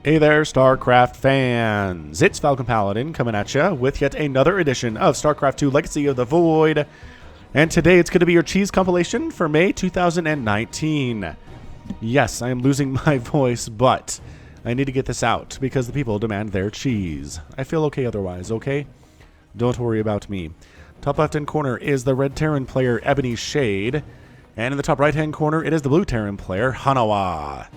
Hey there, StarCraft fans! It's Falcon Paladin coming at you with yet another edition of StarCraft 2 Legacy of the Void. And today it's going to be your cheese compilation for May 2019. Yes, I am losing my voice, but I need to get this out because the people demand their cheese. I feel okay otherwise, okay? Don't worry about me. Top left-hand corner is the red Terran player, Ebony Shade. And in the top right-hand corner, it is the blue Terran player, Hanawa.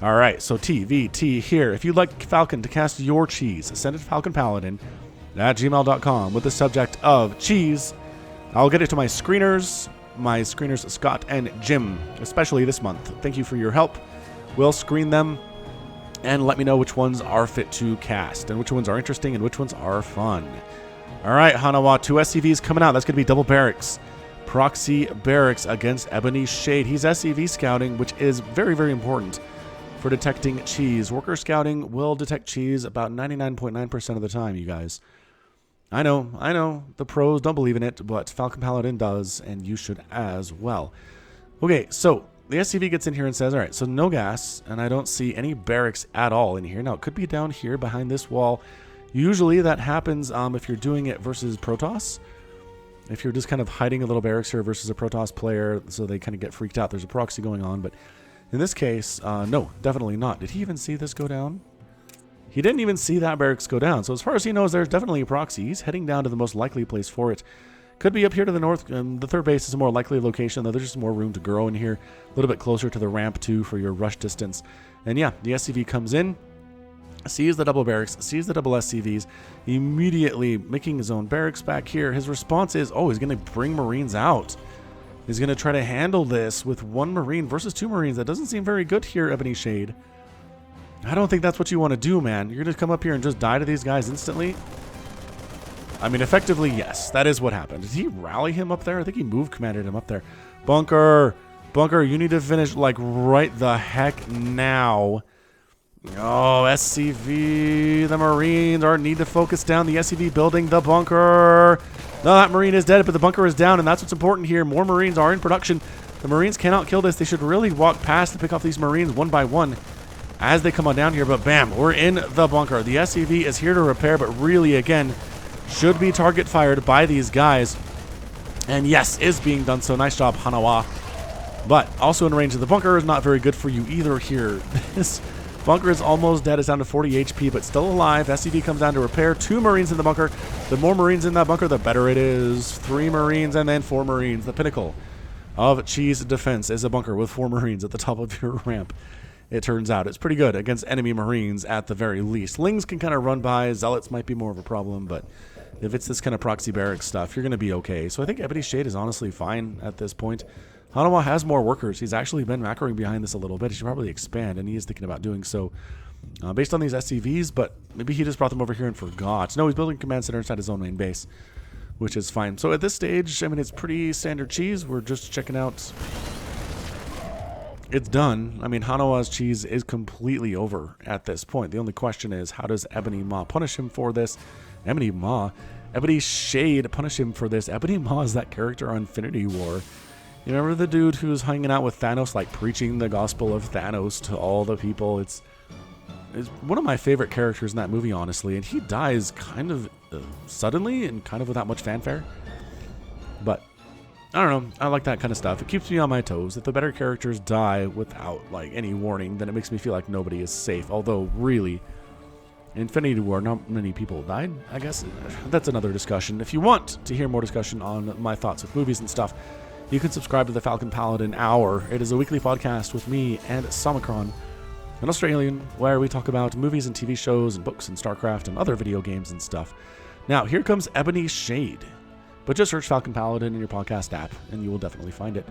Alright, so TVT here. If you'd like Falcon to cast your cheese, send it to falconpaladin@gmail.com with the subject of cheese. I'll get it to my screeners Scott and Jim, especially this month. Thank you for your help. We'll screen them and let me know which ones are fit to cast and which ones are interesting and which ones are fun. Alright, Hanawa, 2 SCVs coming out. That's going to be double barracks. Proxy barracks against Ebony Shade. He's SCV scouting, which is very, very important for detecting cheese. Worker scouting will detect cheese about 99.9% of the time, you guys. I know, the pros don't believe in it, but Falcon Paladin does, and you should as well. Okay, so the SCV gets in here and says, alright, so no gas, and I don't see any barracks at all in here. Now, it could be down here behind this wall. Usually that happens if you're doing it versus Protoss. If you're just kind of hiding a little barracks here versus a Protoss player, so they kind of get freaked out. There's a proxy going on, but in this case, no, definitely not. Did he even see this go down? He didn't even see that barracks go down. So as far as he knows, there's definitely a proxy. He's heading down to the most likely place for it. Could be up here to the north. The third base is a more likely location, though there's just more room to grow in here. A little bit closer to the ramp, too, for your rush distance. And yeah, the SCV comes in, sees the double barracks, sees the double SCVs, immediately making his own barracks back here. His response is, oh, he's going to bring Marines out. He's going to try to handle this with 1 Marine versus 2 Marines. That doesn't seem very good here, Ebony Shade. I don't think that's what you want to do, man. You're going to come up here and just die to these guys instantly? I mean, effectively, yes. That is what happened. Did he rally him up there? I think he move commanded him up there. Bunker! Bunker, you need to finish, like, right the heck now. Oh, SCV. The Marines need to focus down the SCV building the bunker. No, that Marine is dead, but the bunker is down, and that's what's important here. More Marines are in production. The Marines cannot kill this. They should really walk past and pick off these Marines one by one as they come on down here. But bam, we're in the bunker. The SCV is here to repair, but really, again, should be target fired by these guys. And yes, is being done, so nice job, Hanawa. But also in range of the bunker is not very good for you either here. This bunker is almost dead. It's down to 40 HP, but still alive. SCV comes down to repair. 2 Marines in the bunker. The more Marines in that bunker, the better it is. 3 Marines and then 4 Marines. The pinnacle of cheese defense is a bunker with 4 Marines at the top of your ramp. It turns out it's pretty good against enemy Marines at the very least. Lings can kind of run by. Zealots might be more of a problem, but if it's this kind of proxy barracks stuff, you're going to be okay. So I think Ebony Shade is honestly fine at this point. Hanawa has more workers. He's actually been macroing behind this a little bit. He should probably expand, and he is thinking about doing so based on these SCVs, but maybe he just brought them over here and forgot. No, he's building a command center inside his own main base, which is fine. So at this stage, I mean, it's pretty standard cheese. We're just checking out. It's done. I mean, Hanawa's cheese is completely over at this point. The only question is, how does Ebony Ma punish him for this? Ebony Shade punish him for this. Ebony Ma is that character on Infinity War. You remember the dude who's hanging out with Thanos, like preaching the gospel of Thanos to all the people? It's one of my favorite characters in that movie, honestly, and he dies kind of suddenly and kind of without much fanfare. But I don't know. I like that kind of stuff. It keeps me on my toes. If the better characters die without like any warning, then it makes me feel like nobody is safe. Although, really, in Infinity War, not many people died. I guess that's another discussion. If you want to hear more discussion on my thoughts with movies and stuff, you can subscribe to the Falcon Paladin Hour. It is a weekly podcast with me and Samacron, an Australian, where we talk about movies and TV shows and books and StarCraft and other video games and stuff. Now, here comes Ebony Shade. But just search Falcon Paladin in your podcast app, and you will definitely find it.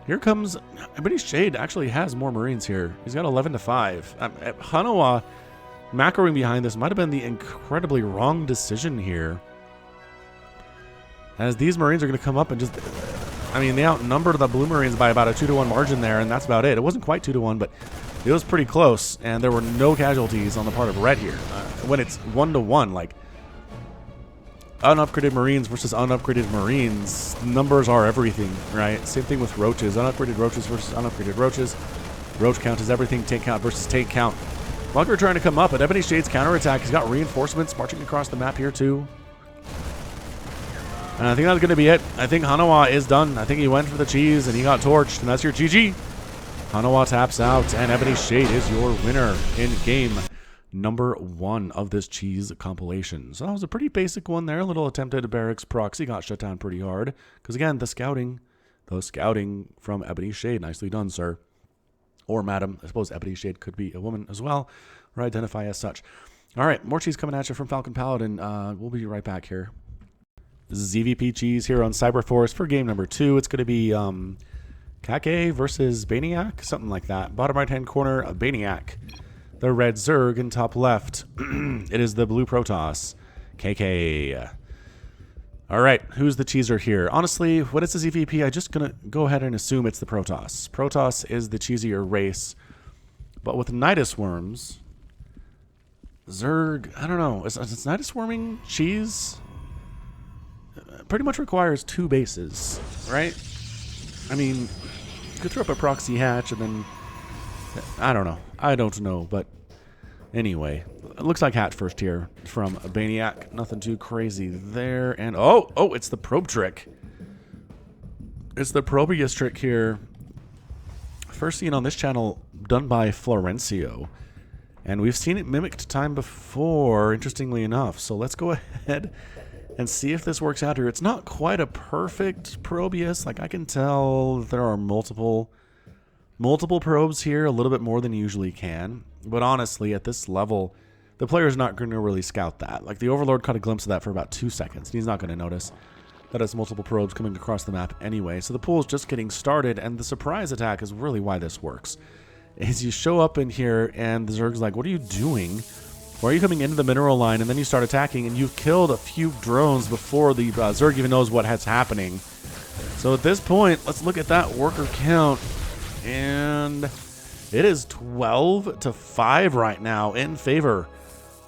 Here comes Ebony Shade. Actually has more Marines here. He's got 11 to 5. Hanawa macroing behind this might have been the incredibly wrong decision here, as these Marines are going to come up and just... I mean, they outnumbered the Blue Marines by about a 2-to-1 margin there, and that's about it. It wasn't quite 2-to-1, but it was pretty close, and there were no casualties on the part of Red here. When it's 1-to-1, like, unupgraded Marines versus unupgraded Marines, numbers are everything, right? Same thing with Roaches. Unupgraded Roaches versus unupgraded Roaches. Roach count is everything. Tank count versus tank count. Bunker trying to come up, but Ebony Shade's counterattack. He's got reinforcements marching across the map here too. And I think that's going to be it. I think Hanawa is done. I think he went for the cheese and he got torched, and that's your GG. Hanawa taps out, and Ebony Shade is your winner in game number 1 of this cheese compilation. So that was a pretty basic one there. A little attempted barracks proxy got shut down pretty hard. Because again, the scouting from Ebony Shade. Nicely done, sir. Or madam. I suppose Ebony Shade could be a woman as well, or identify as such. All right, more cheese coming at you from Falcon Paladin. We'll be right back here. This is ZVP cheese here on Cyberforce for game number 2. It's going to be Kake versus Baniac, something like that. Bottom right-hand corner, a Baniac. The red Zerg in top left. It is the blue Protoss, KK. All right, who's the cheeser here? Honestly, what is the ZVP? I'm just going to go ahead and assume it's the Protoss. Protoss is the cheesier race. But with Nidus Worms, Zerg, I don't know. Is Nidus Worming cheese? Pretty much requires 2 bases, right? I mean, you could throw up a proxy hatch and then, I don't know. I don't know, but anyway, it looks like hatch first here from Baniac. Nothing too crazy there. And oh, it's the probe trick. It's the Probius trick here. First seen on this channel, done by Florencio. And we've seen it mimicked time before, interestingly enough. So let's go ahead and see if this works out here. It's not quite a perfect Probius. Like, I can tell there are multiple probes here, a little bit more than you usually can. But honestly, at this level, the player's not going to really scout that. Like, the Overlord caught a glimpse of that for about 2 seconds. And he's not going to notice that it's multiple probes coming across the map anyway. So the pool is just getting started, and the surprise attack is really why this works. Is you show up in here, and the Zerg's like, what are you doing? Why are you coming into the mineral line? And then you start attacking, and you've killed a few drones before the Zerg even knows what's happening. So at this point, let's look at that worker count. And it is 12-5 right now in favor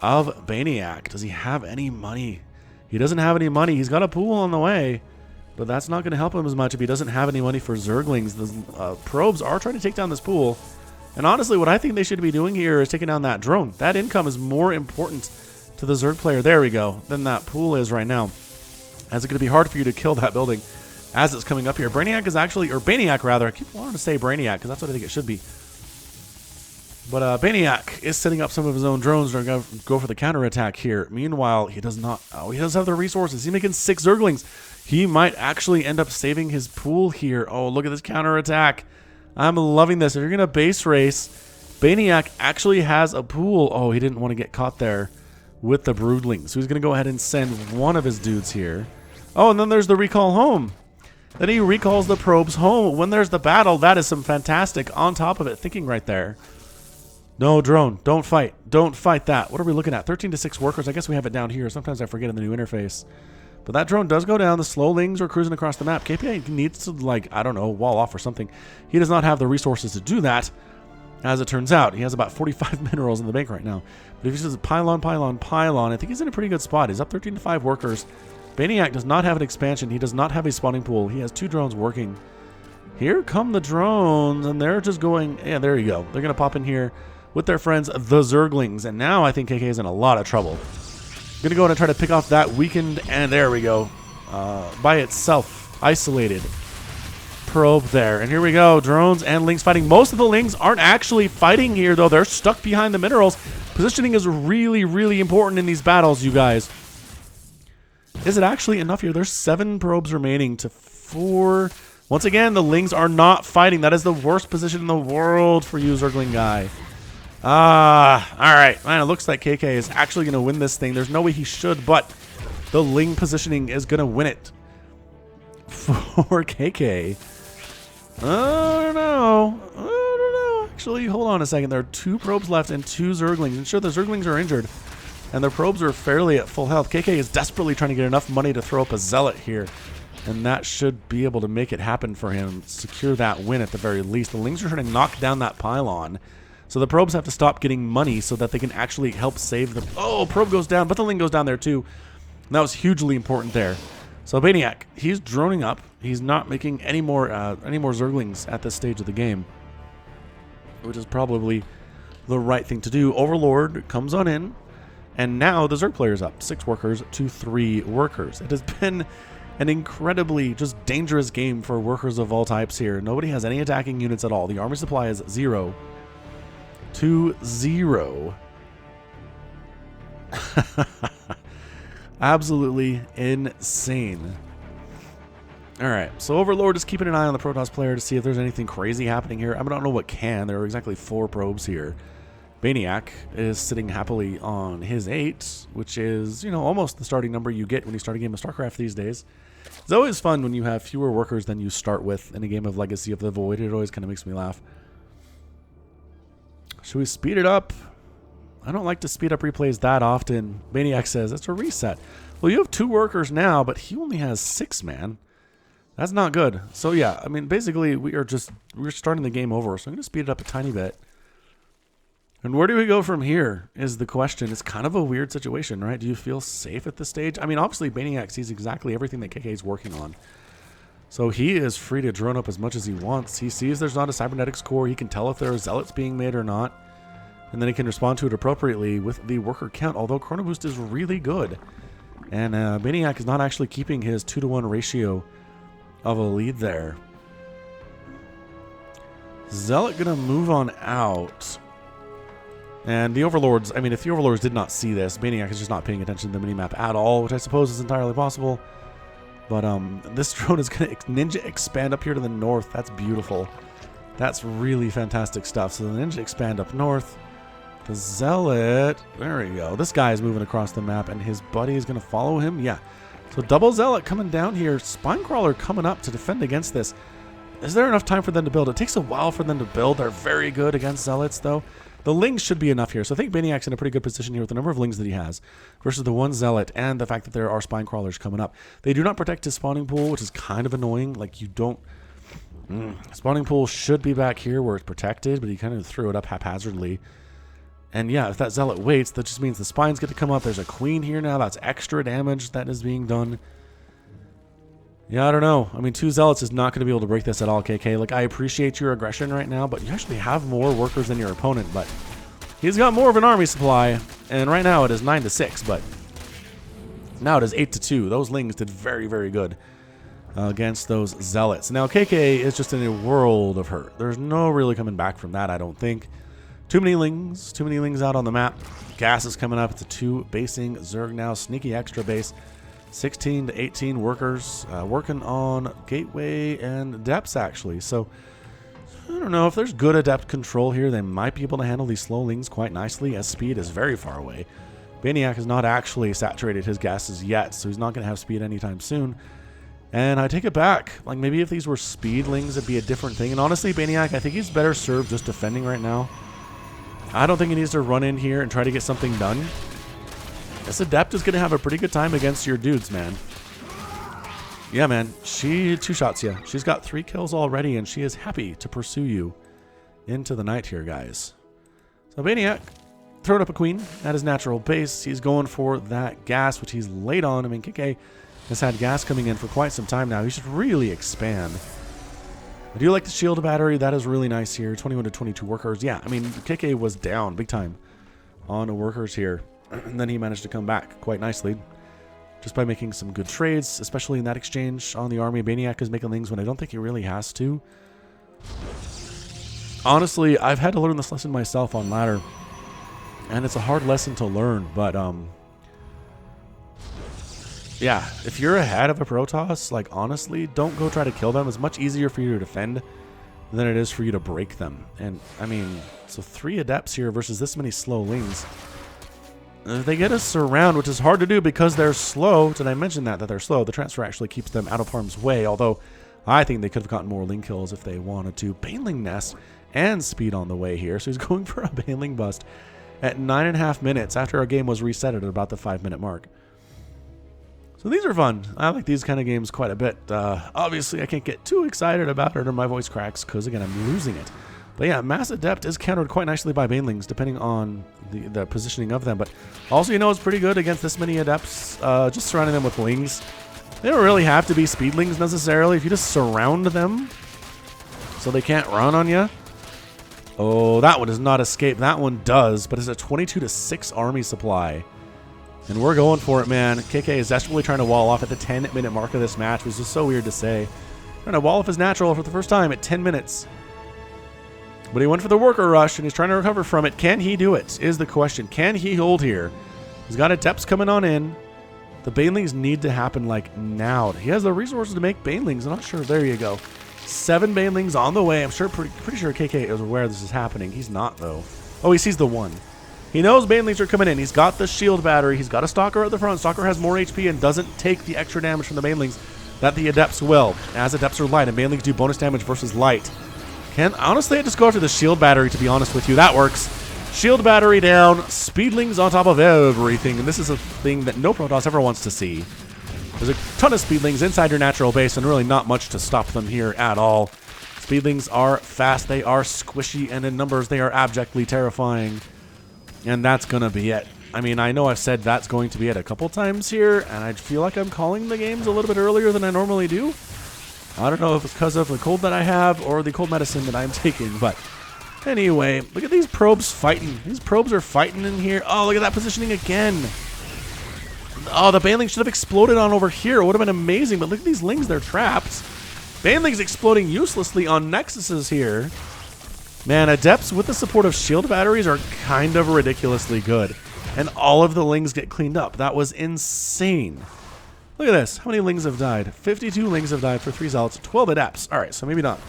of Baniac. Does he have any money? He doesn't have any money. He's got a pool on the way, but that's not going to help him as much if he doesn't have any money for Zerglings. The probes are trying to take down this pool. And honestly, what I think they should be doing here is taking down that drone. That income is more important to the Zerg player, there we go, than that pool is right now. As it's going to be hard for you to kill that building as it's coming up here. Brainiac is actually, or Baniac rather, I keep wanting to say Brainiac because that's what I think it should be. But Baniac is setting up some of his own drones to go for the counterattack here. Meanwhile, he does not, he does have the resources. He's making 6 Zerglings. He might actually end up saving his pool here. Oh, look at this counterattack. I'm loving this. If you're going to base race, Baniac actually has a pool. Oh, he didn't want to get caught there with the Broodlings. So he's going to go ahead and send one of his dudes here. Oh, and then there's the recall home. Then he recalls the probes home. When there's the battle, that is some fantastic on top of it thinking right there. No, drone. Don't fight. Don't fight that. What are we looking at? 13-6 workers. I guess we have it down here. Sometimes I forget in the new interface. But that drone does go down. The slowlings are cruising across the map. KPI needs to, like, I don't know, wall off or something. He does not have the resources to do that, as it turns out. He has about 45 minerals in the bank right now. But if he says pylon, pylon, pylon, I think he's in a pretty good spot. He's up 13-5 workers. Baniac does not have an expansion. He does not have a spawning pool. He has 2 drones working. Here come the drones, and they're just going, yeah, there you go. They're going to pop in here with their friends, the Zerglings. And now I think KK is in a lot of trouble. Going to go in and try to pick off that weakened, and there we go. By itself, isolated probe there. And here we go, drones and lings fighting. Most of the lings aren't actually fighting here, though. They're stuck behind the minerals. Positioning is really, really important in these battles, you guys. Is it actually enough here? There's 7 probes remaining to 4. Once again, the lings are not fighting. That is the worst position in the world for you, Zergling guy. All right. Man, it looks like KK is actually going to win this thing. There's no way he should, but the ling positioning is going to win it for KK. I don't know. Actually, hold on a second. There are 2 probes left and 2 Zerglings. And sure, the Zerglings are injured, and the probes are fairly at full health. KK is desperately trying to get enough money to throw up a Zealot here, and that should be able to make it happen for him, secure that win at the very least. The lings are trying to knock down that pylon. So the probes have to stop getting money so that they can actually help save the... Oh, probe goes down, but the ling goes down there too. And that was hugely important there. So Baniac, he's droning up. He's not making any more Zerglings at this stage of the game, which is probably the right thing to do. Overlord comes on in, and now the Zerg player's up 6 workers to 3 workers. It has been an incredibly just dangerous game for workers of all types here. Nobody has any attacking units at all. The army supply is 0 to 0. Absolutely insane. Alright, so Overlord is keeping an eye on the Protoss player to see if there's anything crazy happening here. I don't know what can. There are exactly 4 probes here. Baniac is sitting happily on his 8, which is, you know, almost the starting number you get when you start a game of StarCraft these days. It's always fun when you have fewer workers than you start with in a game of Legacy of the Void. It always kind of makes me laugh. Should we speed it up? I don't like to speed up replays that often. Maniac says, it's a reset. Well, you have 2 workers now, but he only has 6, man. That's not good. So yeah, I mean, basically we're starting the game over. So I'm going to speed it up a tiny bit. And where do we go from here is the question. It's kind of a weird situation, right? Do you feel safe at this stage? I mean, obviously Maniac sees exactly everything that KK is working on. So he is free to drone up as much as he wants. He sees there's not a cybernetics core. He can tell if there are zealots being made or not. And then he can respond to it appropriately with the worker count, although Chrono Boost is really good. And Maniac is not actually keeping his 2-to-1 ratio of a lead there. Zealot gonna move on out. And the Overlords, I mean, if the Overlords did not see this, Maniac is just not paying attention to the minimap at all, which I suppose is entirely possible. But this drone is going to ninja expand up here to the north. That's beautiful. That's really fantastic stuff. So the ninja expand up north. The Zealot, there we go. This guy is moving across the map, and his buddy is going to follow him. Yeah. So double Zealot coming down here. Spinecrawler coming up to defend against this. Is there enough time for them to build? It takes a while for them to build. They're very good against Zealots, though. The Lings should be enough here. So I think Maniac's in a pretty good position here with the number of Lings that he has versus the 1 Zealot and the fact that there are Spinecrawlers coming up. They do not protect his spawning pool, which is kind of annoying. Like, you don't... Spawning pool should be back here where it's protected, but he kind of threw it up haphazardly. And yeah, if that Zealot waits, that just means the Spines get to come up. There's a Queen here now. That's extra damage that is being done. Yeah, I don't know. I mean, 2 Zealots is not going to be able to break this at all, KK. Like, I appreciate your aggression right now, but you actually have more workers than your opponent. But he's got more of an army supply, and right now it is 9-6, but now it is 8-2. Those Lings did very, very good against those Zealots. Now, KK is just in a world of hurt. There's no really coming back from that, I don't think. Too many Lings out on the map. Gas is coming up. It's a 2 basing Zerg now. Sneaky extra base. 16 to 18 workers working on Gateway and Depths, actually. So, I don't know. If there's good Adept control here, they might be able to handle these slow Lings quite nicely, as speed is very far away. Baniac has not actually saturated his gases yet, so he's not going to have speed anytime soon. And I take it back. Like, maybe if these were speed Lings, it'd be a different thing. And honestly, Baniac, I think he's better served just defending right now. I don't think he needs to run in here and try to get something done. This Adept is going to have a pretty good time against your dudes, man. Yeah, man. She 2-shots you. She's got 3 kills already, and she is happy to pursue you into the night here, guys. So Baniac throwing up a Queen at his natural base. He's going for that gas, which he's late on. I mean, KK has had gas coming in for quite some time now. He should really expand. I do like the shield battery. That is really nice here. 21 to 22 workers. Yeah, I mean, KK was down big time on the workers here. And then he managed to come back quite nicely just by making some good trades, especially in that exchange on the army. Baniac is making things when I don't think he really has to. Honestly, I've had to learn this lesson myself on ladder, and it's a hard lesson to learn, but yeah, if you're ahead of a Protoss, like, honestly, don't go try to kill them. It's much easier for you to defend than it is for you to break them. And I mean, so 3 Adepts here versus this many slow Lings. They get a surround, which is hard to do because they're slow. Did I mention that they're slow? The transfer actually keeps them out of harm's way, although I think they could have gotten more Ling kills if they wanted to. Baneling Nest and speed on the way here. So he's going for a Baneling bust at 9.5 minutes after our game was reset at about the 5-minute mark. So these are fun. I like these kind of games quite a bit. Obviously, I can't get too excited about it or my voice cracks because, again, I'm losing it. But yeah, Mass Adept is countered quite nicely by Banelings, depending on the positioning of them. But also, you know, it's pretty good against this many Adepts, just surrounding them with Lings. They don't really have to be Speedlings necessarily. If you just surround them so they can't run on you, Oh, that one does not escape. That one does, but it's a 22-6 army supply. And we're going for it, man. KK is desperately trying to wall off at the 10-minute mark of this match, which is so weird to say. Trying to wall off his natural for the first time at 10 minutes. But he went for the worker rush, and he's trying to recover from it. Can he do it, is the question. Can he hold here? He's got adepts coming on in. The banelings need to happen, like, now. He has the resources to make banelings. I'm not sure. There you go. 7 banelings on the way. I'm sure, pretty sure KK is aware this is happening. He's not, though. Oh, he sees the one. He knows banelings are coming in. He's got the shield battery. He's got a stalker at the front. Stalker has more HP and doesn't take the extra damage from the banelings that the adepts will, as adepts are light, and banelings do bonus damage versus light. Honestly, I just go after the shield battery, to be honest with you. That works. Shield battery down, speedlings on top of everything, and this is a thing that no Protoss ever wants to see. There's a ton of speedlings inside your natural base, and really not much to stop them here at all. Speedlings are fast, they are squishy, and in numbers they are abjectly terrifying. And that's going to be it. I mean, I know I've said that's going to be it a couple times here, and I feel like I'm calling the games a little bit earlier than I normally do. I don't know if it's because of the cold that I have or the cold medicine that I'm taking, but anyway, look at these probes fighting. These probes are fighting in here. Oh, look at that positioning again. Oh, the baneling should have exploded on over here. It would have been amazing, but look at these lings. They're trapped. Banelings exploding uselessly on nexuses here. Man, adepts with the support of shield batteries are kind of ridiculously good. And all of the lings get cleaned up. That was insane. Look at this. How many lings have died? 52 lings have died for 3 zealots, 12 adepts. All right, so maybe not.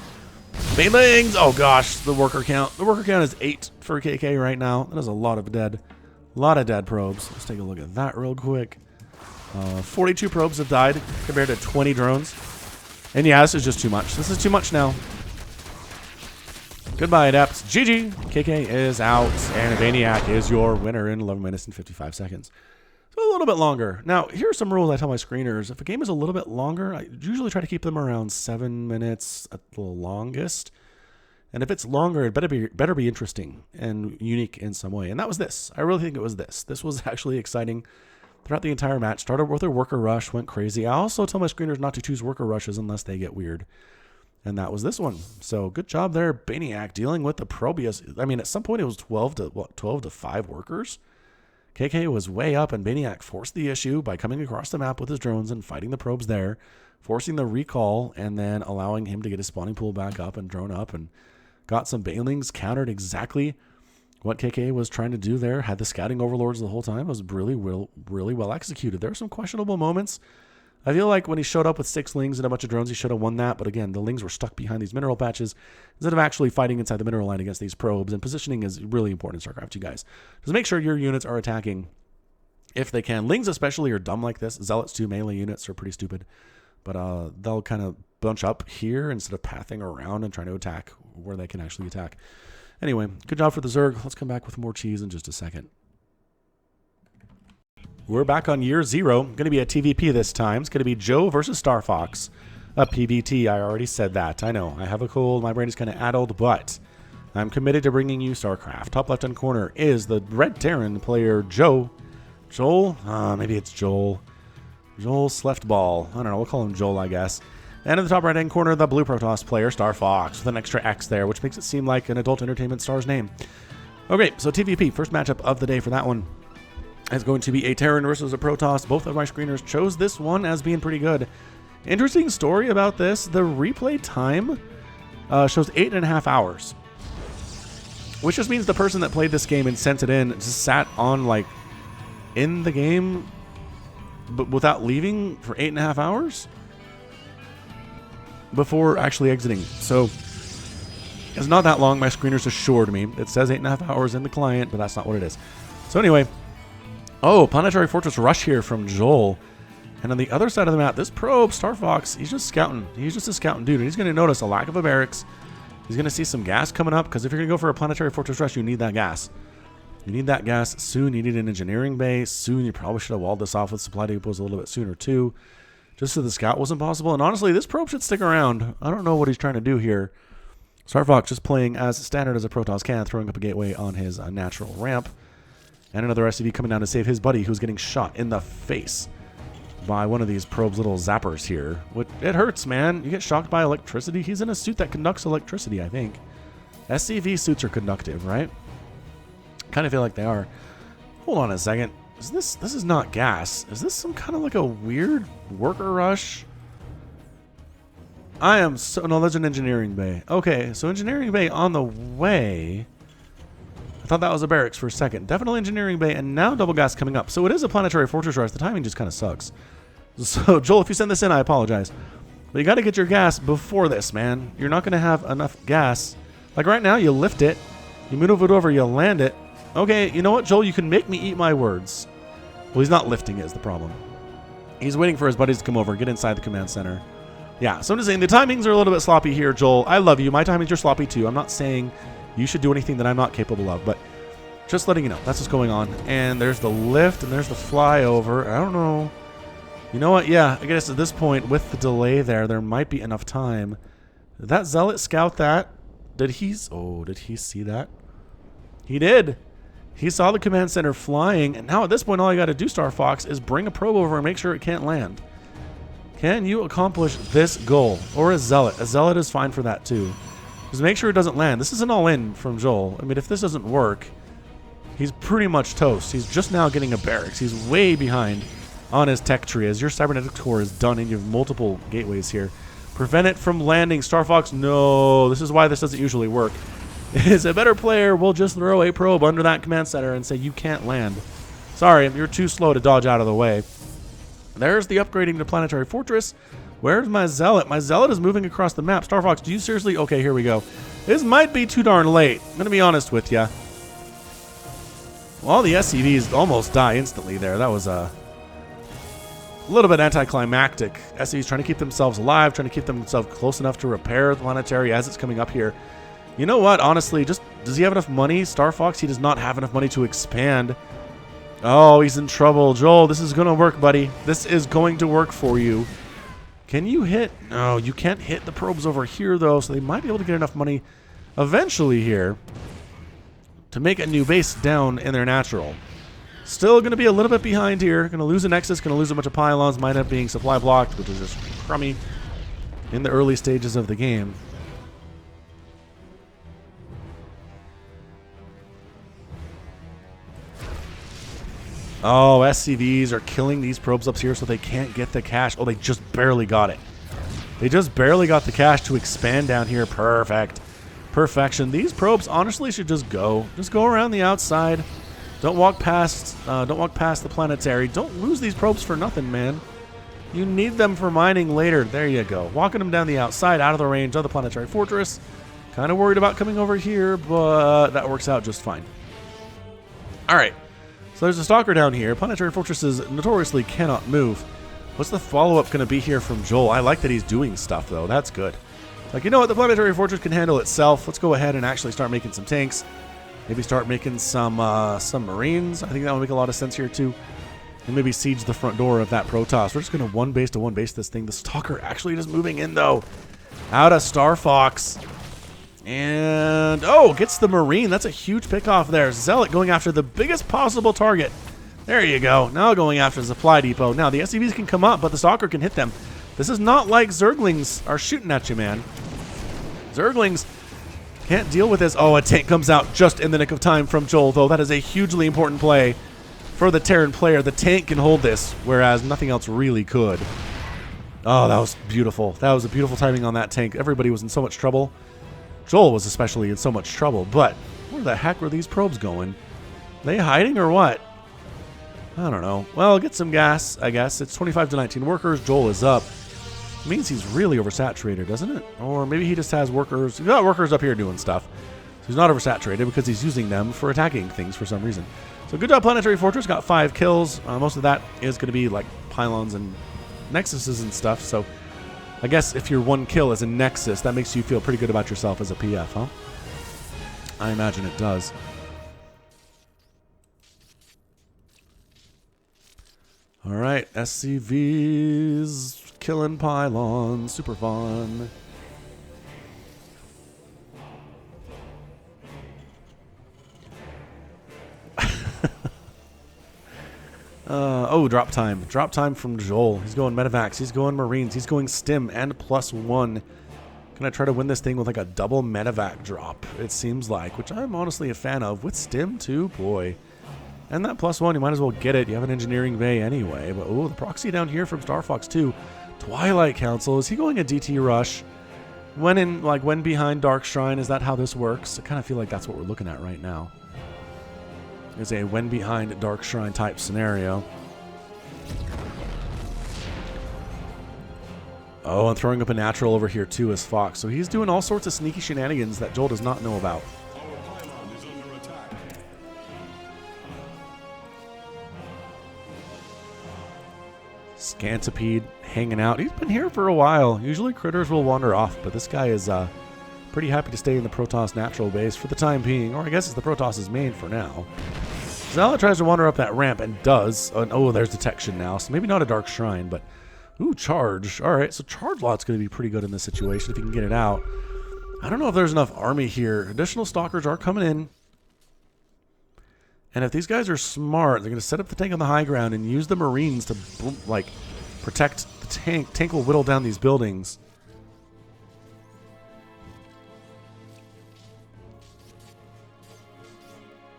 Banelings! Oh gosh, the worker count. The worker count is 8 for KK right now. That is a lot of dead. A lot of dead probes. Let's take a look at that real quick. 42 probes have died compared to 20 drones. And yeah, this is just too much. This is too much now. Goodbye, adepts. GG. KK is out, and Vaniac is your winner in 11 minutes and 55 seconds. So a little bit longer. Now, here are some rules I tell my screeners. If a game is a little bit longer, I usually try to keep them around 7 minutes at the longest. And if it's longer, it better be interesting and unique in some way. And that was this. I really think it was this. This was actually exciting throughout the entire match. Started with a worker rush, went crazy. I also tell my screeners not to choose worker rushes unless they get weird. And that was this one. So good job there, Baniac, dealing with the Probius. I mean, at some point it was 12 to 5 workers. KK was way up, and Baniac forced the issue by coming across the map with his drones and fighting the probes there, forcing the recall, and then allowing him to get his spawning pool back up and drone up, and got some banelings, countered exactly what KK was trying to do there, had the scouting overlords the whole time. It was really well executed. There were some questionable moments. I feel like when he showed up with 6 lings and a bunch of drones, he should have won that. But again, the lings were stuck behind these mineral patches instead of actually fighting inside the mineral line against these probes. And positioning is really important in StarCraft, you guys. Just make sure your units are attacking if they can. Lings especially are dumb like this. Zealots too, melee units are pretty stupid. But they'll kind of bunch up here instead of pathing around and trying to attack where they can actually attack. Anyway, good job for the Zerg. Let's come back with more cheese in just a second. We're back on year 0. Going to be a TVP this time. It's going to be Joe versus Star Fox. A PBT. I already said that. I know. I have a cold. My brain is kind of addled, but I'm committed to bringing you StarCraft. Top left-hand corner is the Red Terran player Joe. Joel? Maybe it's Joel. Joel Sleftball. I don't know. We'll call him Joel, I guess. And in the top right-hand corner, the blue Protoss player Star Fox with an extra X there, which makes it seem like an adult entertainment star's name. Okay, so TVP. First matchup of the day for that one. It's going to be a Terran versus a Protoss. Both of my screeners chose this one as being pretty good. Interesting story about this. The replay time shows 8.5 hours. Which just means the person that played this game and sent it in just sat on, like, in the game but without leaving for 8.5 hours before actually exiting. So it's not that long. My screeners assured me. It says 8.5 hours in the client, but that's not what it is. So anyway... Oh, Planetary Fortress Rush here from Joel. And on the other side of the map, this probe, Star Fox, he's just scouting. He's just a scouting dude. And he's going to notice a lack of a barracks. He's going to see some gas coming up, because if you're going to go for a Planetary Fortress Rush, you need that gas. You need that gas soon. You need an engineering base soon. You probably should have walled this off with supply depots a little bit sooner, too. Just so the scout wasn't possible. And honestly, this probe should stick around. I don't know what he's trying to do here. Star Fox just playing as standard as a Protoss can, throwing up a gateway on his natural ramp. And another SCV coming down to save his buddy, who's getting shot in the face by one of these probe's little zappers here. It hurts, man. You get shocked by electricity. He's in a suit that conducts electricity, I think. SCV suits are conductive, right? Kind of feel like they are. Hold on a second. Is this is not gas. Is this some kind of like a weird worker rush? I am so... No, there's an engineering bay. Okay, so engineering bay on the way. I thought that was a barracks for a second. Definitely engineering bay, and now double gas coming up. So it is a planetary fortress rush. The timing just kind of sucks. So, Joel, if you send this in, I apologize. But you got to get your gas before this, man. You're not going to have enough gas. Like right now, you lift it. You move it over, you land it. Okay, you know what, Joel? You can make me eat my words. Well, he's not lifting it is the problem. He's waiting for his buddies to come over, get inside the command center. Yeah, so I'm just saying the timings are a little bit sloppy here, Joel. I love you. My timings are sloppy too. I'm not saying you should do anything that I'm not capable of, but just letting you know. That's what's going on. And there's the lift, and there's the flyover. I don't know. You know what? Yeah, I guess at this point, with the delay there might be enough time. Did that zealot scout that? Did he see that? He did. He saw the command center flying, and now at this point, all you got to do, Star Fox, is bring a probe over and make sure it can't land. Can you accomplish this goal? Or a zealot? A zealot is fine for that too. Just make sure it doesn't land. This is an all-in from Joel. I mean, if this doesn't work, he's pretty much toast. He's just now getting a barracks. He's way behind on his tech tree as your cybernetic core is done and you have multiple gateways here. Prevent it from landing. Star Fox, no. This is why this doesn't usually work. Is a better player will just throw a probe under that command center and say, you can't land. Sorry, you're too slow to dodge out of the way. There's the upgrading to Planetary Fortress. Where's my Zealot? My Zealot is moving across the map. Star Fox, do you seriously? Okay, here we go. This might be too darn late. I'm going to be honest with you. Well, the SCVs almost die instantly there. That was a little bit anticlimactic. SCVs trying to keep themselves alive, trying to keep themselves close enough to repair the Planetary as it's coming up here. You know what? Honestly, just does he have enough money? Star Fox, he does not have enough money to expand. Oh, he's in trouble. Joel, this is going to work, buddy. This is going to work for you. Can you hit? No, you can't hit the probes over here, though, so they might be able to get enough money eventually here to make a new base down in their natural. Still going to be a little bit behind here. Going to lose a nexus, going to lose a bunch of pylons, might end up being supply blocked, which is just crummy in the early stages of the game. Oh, SCVs are killing these probes up here so they can't get the cash. Oh, they just barely got it. They just barely got the cash to expand down here. Perfect. Perfection. These probes honestly should just go. Just go around the outside. Don't walk past the planetary. Don't lose these probes for nothing, man. You need them for mining later. There you go. Walking them down the outside, out of the range of the planetary fortress. Kind of worried about coming over here, but that works out just fine. All right. So there's a stalker down here. Planetary fortresses notoriously cannot move. What's the follow-up going to be here from Joel? I like that he's doing stuff, though. That's good. Like, you know what? The planetary fortress can handle itself. Let's go ahead and actually start making some tanks. Maybe start making some marines. I think that would make a lot of sense here, too. And maybe siege the front door of that Protoss. We're just going to one base this thing. The stalker actually just moving in, though. Out of Star Fox. And, oh, gets the Marine. That's a huge pickoff there. Zealot going after the biggest possible target. There you go. Now going after the supply depot. Now, the SCVs can come up, but the Stalker can hit them. This is not like Zerglings are shooting at you, man. Zerglings can't deal with this. Oh, a tank comes out just in the nick of time from Joel, though. That is a hugely important play for the Terran player. The tank can hold this, whereas nothing else really could. Oh, that was beautiful. That was a beautiful timing on that tank. Everybody was in so much trouble. Joel was especially in so much trouble, but where the heck were these probes going? Are they hiding or what? I don't know. Well, get some gas, I guess. It's 25 to 19 workers. Joel is up. It means he's really oversaturated, doesn't it? Or maybe he just has workers. He's got workers up here doing stuff. So he's not oversaturated because he's using them for attacking things for some reason. So good job, Planetary Fortress. Got 5 kills. Most of that is going to be like pylons and nexuses and stuff. So I guess if your 1 kill is a nexus, that makes you feel pretty good about yourself as a PF, huh? I imagine it does. All right, SCVs killing pylons, super fun. Oh, drop time. Drop time from Joel. He's going medevacs. He's going marines. He's going stim and +1 Can I try to win this thing with like a double medevac drop? It seems like, which I'm honestly a fan of. With stim too, boy. And that +1, you might as well get it. You have an engineering bay anyway. But oh, the proxy down here from Star Fox 2. Twilight Council. Is he going a DT rush? When behind Dark Shrine? Is that how this works? I kind of feel like that's what we're looking at right now. Is a when behind Dark Shrine type scenario. Oh, and throwing up a natural over here too is Fox. So he's doing all sorts of sneaky shenanigans that Joel does not know about. Scantipede hanging out. He's been here for a while. Usually critters will wander off, but this guy is pretty happy to stay in the Protoss natural base for the time being. Or I guess it's the Protoss' main for now. Zala tries to wander up that ramp and does. Oh, there's detection now. So maybe not a Dark Shrine, but... Ooh, charge. All right, so charge lot's going to be pretty good in this situation if you can get it out. I don't know if there's enough army here. Additional stalkers are coming in. And if these guys are smart, they're going to set up the tank on the high ground and use the Marines to, like, protect the tank. Tank will whittle down these buildings.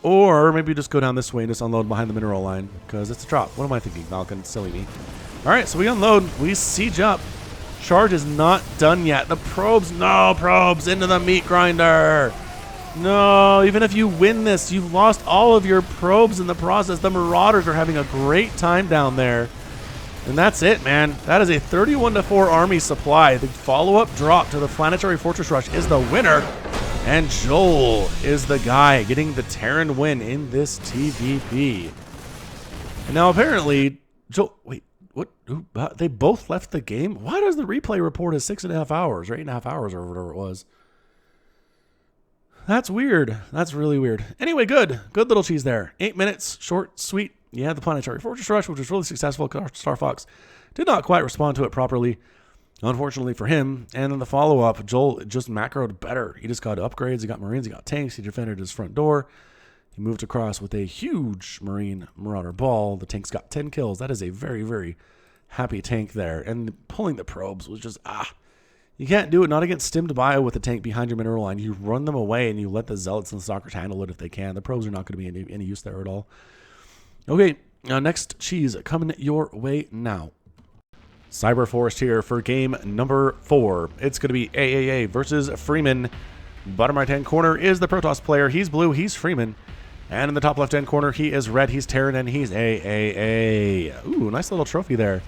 Or maybe just go down this way and just unload behind the mineral line, because it's a drop. What am I thinking, Falcon? Silly me. All right, so we unload. We siege up. Charge is not done yet. The probes, no probes into the meat grinder. No, even if you win this, you've lost all of your probes in the process. The Marauders are having a great time down there. And that's it, man. That is a 31-4 army supply. The follow-up drop to the Planetary Fortress Rush is the winner. And Joel is the guy getting the Terran win in this TVP. And now apparently, Joel, wait, what? They both left the game? Why does the replay report as 6.5 hours or 8.5 hours or whatever it was? That's weird. That's really weird. Anyway, good. Good little cheese there. 8 minutes, short, sweet. You had the Planetary Fortress Rush, which was really successful. Star Fox did not quite respond to it properly, unfortunately for him. And then the follow-up, Joel just macroed better. He just got upgrades. He got Marines. He got tanks. He defended his front door. He moved across with a huge Marine Marauder ball. The tank's got 10 kills. That is a very, very happy tank there. And pulling the probes was just, you can't do it, not against Stimmed Bio with the tank behind your mineral line. You run them away and you let the Zealots and the Stalkers handle it if they can. The probes are not going to be any use there at all. Okay, next cheese coming your way now. Cyber Forest here for game number 4. It's going to be AAA versus Freeman. Bottom right-hand corner is the Protoss player. He's blue, he's Freeman. And in the top left-hand corner, he is red, he's Terran, and he's AAA. Ooh, nice little trophy there.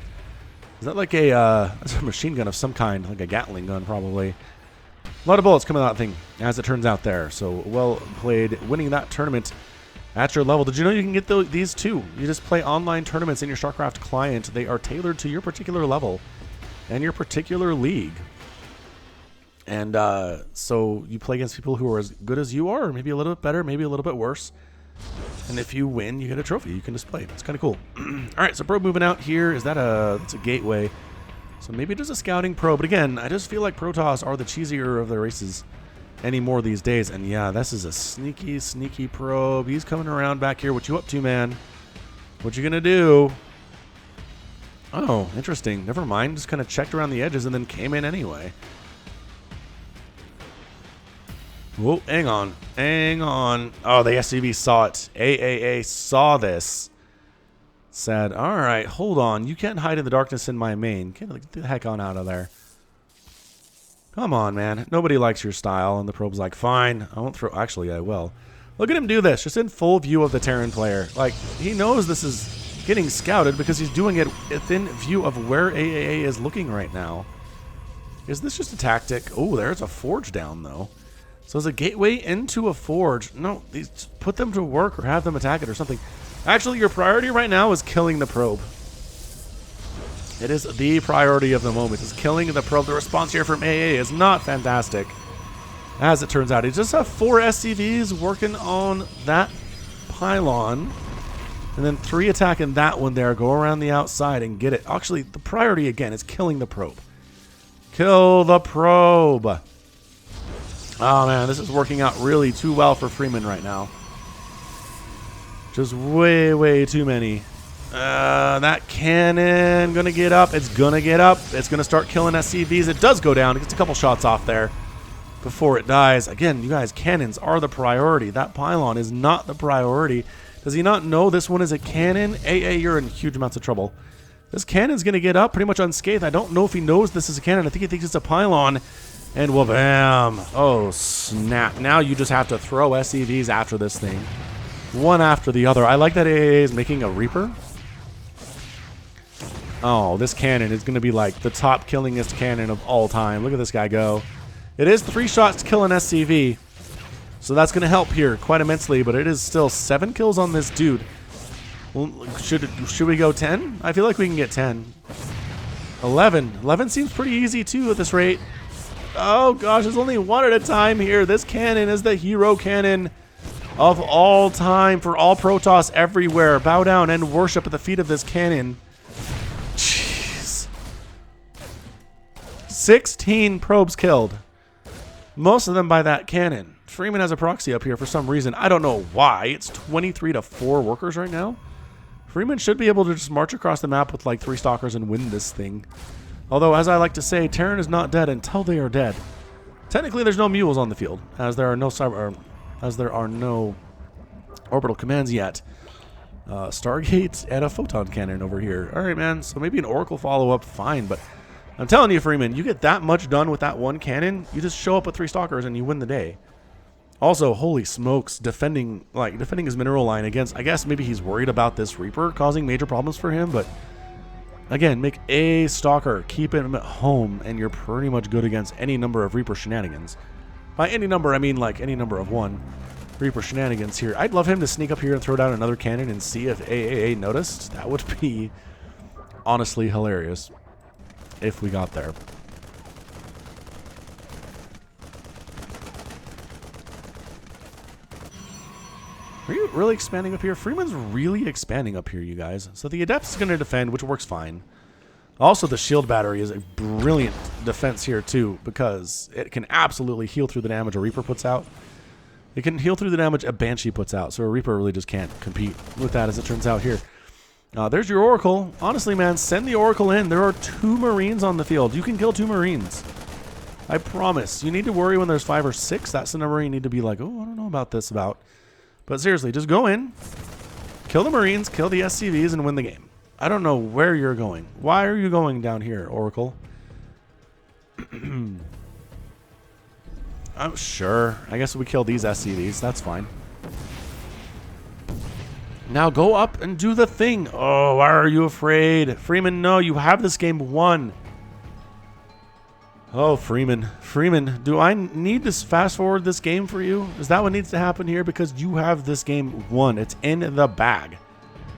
Is that like that's a machine gun of some kind, like a Gatling gun probably. A lot of bullets coming out of that thing, as it turns out there. So well played, winning that tournament at your level. Did you know you can get these too? You just play online tournaments in your StarCraft client. They are tailored to your particular level and your particular league. And so you play against people who are as good as you are, or maybe a little bit better, maybe a little bit worse. And if you win, you get a trophy you can display. It's kind of cool. All right, so probe moving out here. Is that it's a gateway? So maybe just a scouting probe. But again, I just feel like Protoss are the cheesier of the races anymore these days. And yeah, this is a sneaky, sneaky probe. He's coming around back here. What you up to, man? What you gonna do? Oh, interesting. Never mind. Just kind of checked around the edges and then came in anyway. Whoa, hang on. Hang on. Oh, the SCV saw it. AAA saw this. Said, all right, hold on. You can't hide in the darkness in my main. Get the heck on out of there. Come on, man. Nobody likes your style. And the probe's like, fine. I won't throw... Actually, I will. Look at him do this. Just in full view of the Terran player. Like, he knows this is getting scouted because he's doing it within view of where AAA is looking right now. Is this just a tactic? Oh, there's a forge down, though. So is a gateway into a forge? No, put them to work or have them attack it or something. Actually, your priority right now is killing the probe. It is the priority of the moment, is killing the probe. The response here from AA is not fantastic. As it turns out, he just have 4 SCVs working on that pylon. And then 3 attacking that one there. Go around the outside and get it. Actually, the priority, again, is killing the probe. Kill the probe. Oh, man, this is working out really too well for Freeman right now. Just way, way too many That cannon gonna get up. It's gonna get up. It's gonna start killing SCVs. It does go down. It gets a couple shots off there before it dies. Again, you guys, cannons are the priority. That pylon is not the priority. Does he not know this one is a cannon? AA, you're in huge amounts of trouble. This cannon's gonna get up pretty much unscathed. I don't know if he knows this is a cannon. I think he thinks it's a pylon. And well, bam. Oh, snap. Now you just have to throw SCVs after this thing. One after the other. I like that AA is making a Reaper. Oh, this cannon is going to be like the top killingest cannon of all time. Look at this guy go. It is 3 shots to kill an SCV. So that's going to help here quite immensely. But it is still 7 kills on this dude. Well, should we go 10? I feel like we can get 10. 11. 11 seems pretty easy too at this rate. Oh gosh, there's only one at a time here. This cannon is the hero cannon of all time for all Protoss everywhere. Bow down and worship at the feet of this cannon. Jeez. 16 probes killed. Most of them by that cannon. Freeman has a proxy up here for some reason. I don't know why. It's 23 to 4 workers right now. Freeman should be able to just march across the map with like 3 stalkers and win this thing. Although, as I like to say, Terran is not dead until they are dead. Technically, there's no mules on the field, as there are no orbital commands yet. Stargate and a photon cannon over here. All right, man. So maybe an Oracle follow-up, fine. But I'm telling you, Freeman, you get that much done with that one cannon, you just show up with 3 stalkers and you win the day. Also, holy smokes, defending his mineral line against. I guess maybe he's worried about this Reaper causing major problems for him, but. Again, make a stalker, keep him at home, and you're pretty much good against any number of Reaper shenanigans. By any number, I mean like any number of 1 Reaper shenanigans here. I'd love him to sneak up here and throw down another cannon and see if AAA noticed. That would be honestly hilarious if we got there. Are you really expanding up here? Freeman's really expanding up here, you guys. So the Adept is going to defend, which works fine. Also, the shield battery is a brilliant defense here, too, because it can absolutely heal through the damage a Reaper puts out. It can heal through the damage a Banshee puts out, so a Reaper really just can't compete with that, as it turns out here. There's your Oracle. Honestly, man, send the Oracle in. There are 2 Marines on the field. You can kill 2 Marines. I promise. You need to worry when there's 5 or 6. That's the number you need to be like, oh, I don't know about this about. But seriously, just go in, kill the Marines, kill the SCVs, and win the game. I don't know where you're going. Why are you going down here, Oracle? I'm sure. I guess we kill these SCVs. That's fine. Now go up and do the thing. Oh, why are you afraid? Freeman, no, you have this game won. Oh, Freeman. Freeman, do I need to fast forward this game for you? Is that what needs to happen here? Because you have this game won. It's in the bag.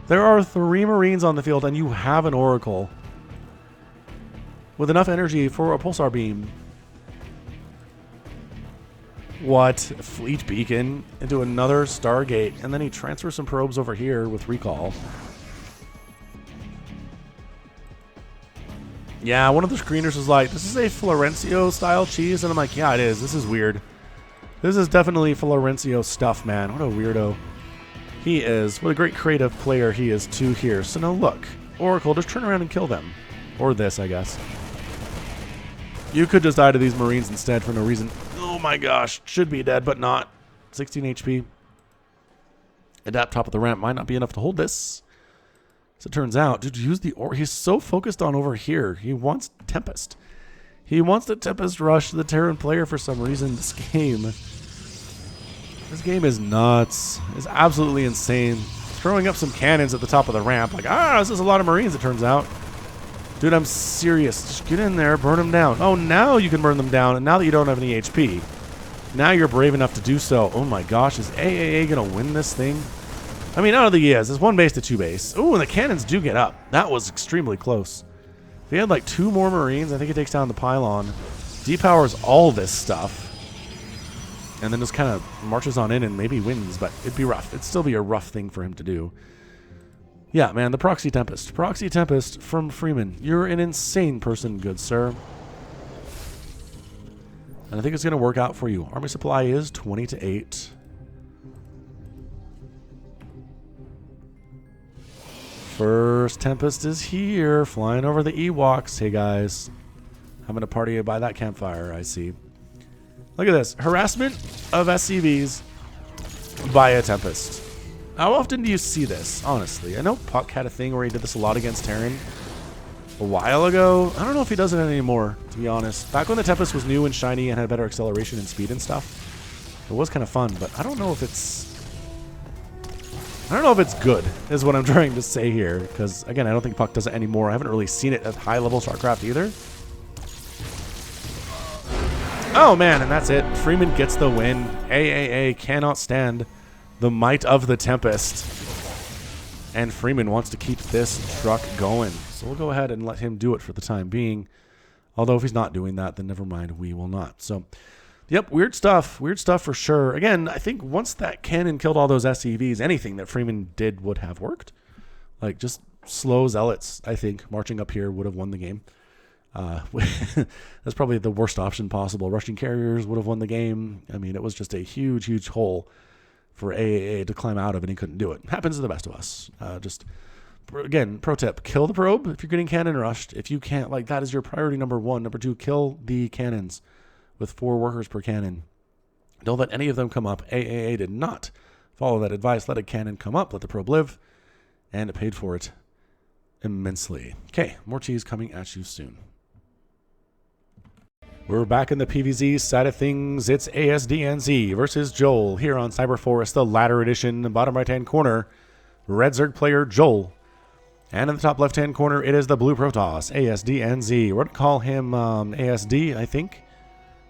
There are 3 Marines on the field and you have an Oracle with enough energy for a pulsar beam. What? Fleet beacon into another Stargate, and then he transfers some probes over here with recall. Yeah, one of the screeners was like, this is a Florencio style cheese, and I'm like, yeah, it is. This is weird. This is definitely Florencio stuff, man. What a weirdo he is. What a great creative player he is too here. So now look, Oracle, just turn around and kill them. Or this, I guess. You could just die to these Marines instead for no reason. Oh my gosh, should be dead, but not. 16 HP. Adapt top of the ramp might not be enough to hold this. As it turns out, dude, use the he's so focused on over here. He wants Tempest. He wants the Tempest rush the Terran player for some reason. This game is nuts. It's absolutely insane. Throwing up some cannons at the top of the ramp. Like, this is a lot of Marines, it turns out. Dude, I'm serious. Just get in there, burn them down. Oh, now you can burn them down, and now that you don't have any HP, now you're brave enough to do so. Oh my gosh, is AAA gonna win this thing? I mean, I don't think he is. It's 1 base to 2 base. Ooh, and the cannons do get up. That was extremely close. If he had like 2 more Marines, I think he takes down the pylon. Depowers all this stuff. And then just kind of marches on in and maybe wins, but it'd be rough. It'd still be a rough thing for him to do. Yeah, man, the Proxy Tempest. Proxy Tempest from Freeman. You're an insane person, good sir. And I think it's going to work out for you. Army supply is 20 to 8. First Tempest is here, flying over the Ewoks. Hey guys, having a party by that campfire, I see. Look at this. Harassment of SCVs by a Tempest. How often do you see this, honestly? I know Puck had a thing where he did this a lot against Terran a while ago. I don't know if he does it anymore, to be honest. Back when the Tempest was new and shiny and had better acceleration and speed and stuff, it was kind of fun, but I don't know if it's... good, is what I'm trying to say here. Because, again, I don't think Puck does it anymore. I haven't really seen it at high-level StarCraft either. Oh, man, and that's it. Freeman gets the win. AAA cannot stand the might of the Tempest. And Freeman wants to keep this truck going. So we'll go ahead and let him do it for the time being. Although if he's not doing that, then never mind, we will not. So, yep, weird stuff. Weird stuff for sure. Again, I think once that cannon killed all those SCVs, anything that Freeman did would have worked. Like, just slow zealots, I think, marching up here would have won the game. That's probably the worst option possible. Rushing carriers would have won the game. I mean, it was just a huge, huge hole for AAA to climb out of, and he couldn't do it. Happens to the best of us. Again, pro tip, kill the probe if you're getting cannon rushed. If you can't, like, that is your priority number one. Number two, kill the cannons with 4 workers per cannon. Don't let any of them come up. AAA did not follow that advice. Let a cannon come up, let the probe live, and it paid for it immensely. Okay, more cheese coming at you soon. We're back in the PvZ side of things. It's ASDNZ versus Joel here on Cyberforest, the ladder edition. Bottom right-hand corner, Red Zerg player Joel. And in the top left-hand corner, it is the blue Protoss, ASDNZ. We're going to call him ASD, I think.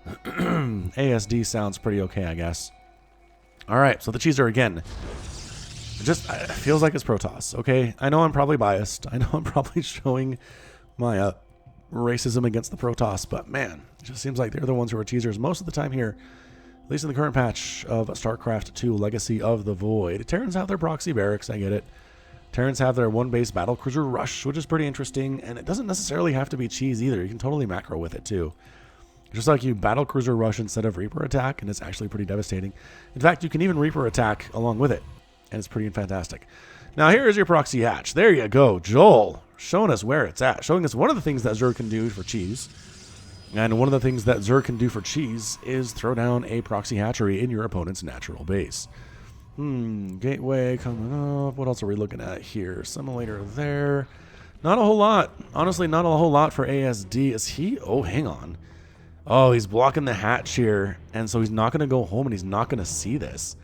ASD sounds pretty okay, I guess. All right, so the cheeser again. It feels like it's Protoss, okay? I know I'm probably biased. I know I'm probably showing my racism against the Protoss, but man, it just seems like they're the ones who are teasers most of the time here, at least in the current patch of StarCraft 2 Legacy of the Void. Terrans have their proxy barracks, I get it. Terrans have their one-base battlecruiser rush, which is pretty interesting, and it doesn't necessarily have to be cheese either. You can totally macro with it too. Just like you battlecruiser rush instead of Reaper attack, and it's actually pretty devastating. In fact, you can even Reaper attack along with it, and it's pretty fantastic. Now here is your proxy hatch. There you go, Joel, showing us where it's at, showing us one of the things that Zerg can do for cheese. And one of the things that Zerg can do for cheese is throw down a proxy hatchery in your opponent's natural base. Gateway coming up. What else are we looking at here? Simulator there. Not a whole lot. Honestly, not a whole lot for ASD. Is he? Oh, hang on. Oh, he's blocking the hatch here. And so he's not going to go home and he's not going to see this.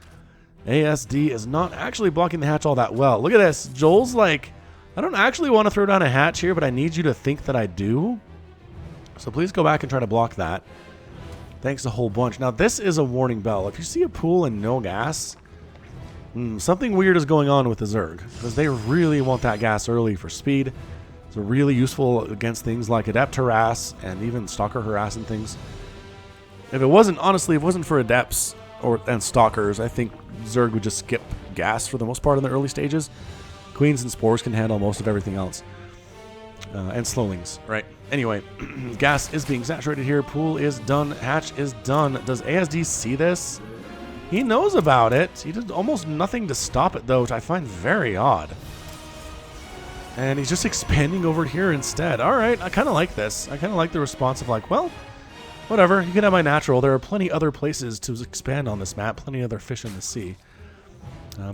ASD is not actually blocking the hatch all that well. Look at this. Joel's like, I don't actually want to throw down a hatch here, but I need you to think that I do. So please go back and try to block that. Thanks a whole bunch. Now, this is a warning bell. If you see a pool and no gas, something weird is going on with the Zerg, because they really want that gas early for speed. It's really useful against things like Adept Harass and even Stalker Harass and things. If it wasn't, honestly, if it wasn't for Adepts and Stalkers, I think Zerg would just skip gas for the most part in the early stages. Queens and Spores can handle most of everything else. And Slowlings, right? Anyway, gas is being saturated here. Pool is done. Hatch is done. Does ASD see this? He knows about it. He did almost nothing to stop it, though, which I find very odd. And he's just expanding over here instead. All right, I kind of like this. I kind of like the response of like, well, whatever. You can have my natural. There are plenty other places to expand on this map. Plenty other fish in the sea.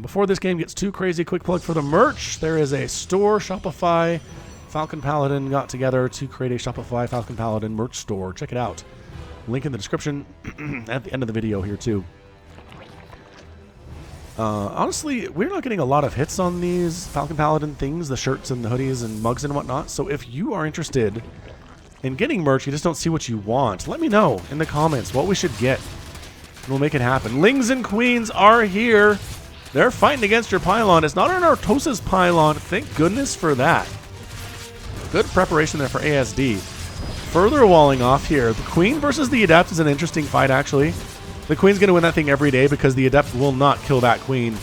Before this game gets too crazy, quick plug for the merch. There is a store, Shopify. Falcon Paladin got together to create a Shopify Falcon Paladin merch store. Check it out. Link in the description at the end of the video here, too. Honestly, we're not getting a lot of hits on these Falcon Paladin things, the shirts and the hoodies and mugs and whatnot. So if you are interested in getting merch, you just don't see what you want, let me know in the comments what we should get. And we'll make it happen. Lings and Queens are here. They're fighting against your pylon. It's not an Artosa's pylon. Thank goodness for that. Good preparation there for ASD. Further walling off here. The Queen versus the Adept is an interesting fight, actually. The Queen's going to win that thing every day because the Adept will not kill that Queen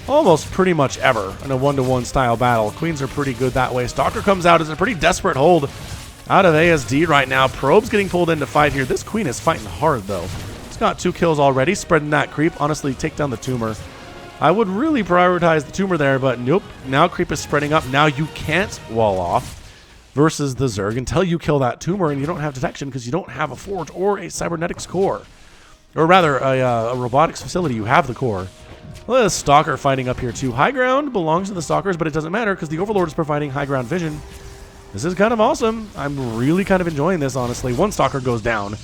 almost pretty much ever in a one-to-one style battle. Queens are pretty good that way. Stalker comes out as a pretty desperate hold out of ASD right now. Probe's getting pulled into fight here. This Queen is fighting hard, though. He's got 2 kills already, spreading that creep. Honestly, take down the tumor. I would really prioritize the tumor there, but nope. Now creep is spreading up. Now you can't wall off versus the Zerg until you kill that tumor, and you don't have detection because you don't have a forge or a cybernetics core. Or rather, a robotics facility. You have the core. Well, there's a Stalker fighting up here too. High ground belongs to the Stalkers, but it doesn't matter because the Overlord is providing high ground vision. This is kind of awesome. I'm really kind of enjoying this, honestly. One Stalker goes down.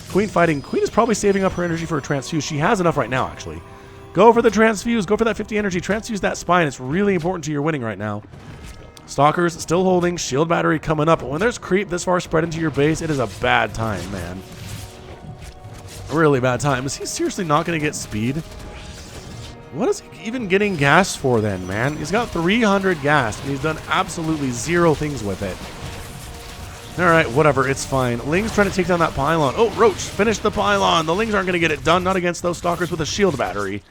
Queen fighting. Queen is probably saving up her energy for a transfuse. She has enough right now, actually. Go for the transfuse. Go for that 50 energy. Transfuse that spine. It's really important to your winning right now. Stalkers still holding. Shield battery coming up. But when there's creep this far spread into your base, it is a bad time, man. Really bad time. Is he seriously not going to get speed? What is he even getting gas for then, man? He's got 300 gas, and he's done absolutely zero things with it. Alright, whatever, it's fine. Ling's trying to take down that pylon. Oh, Roach, finish the pylon. The Lings aren't going to get it done, not against those Stalkers with a shield battery.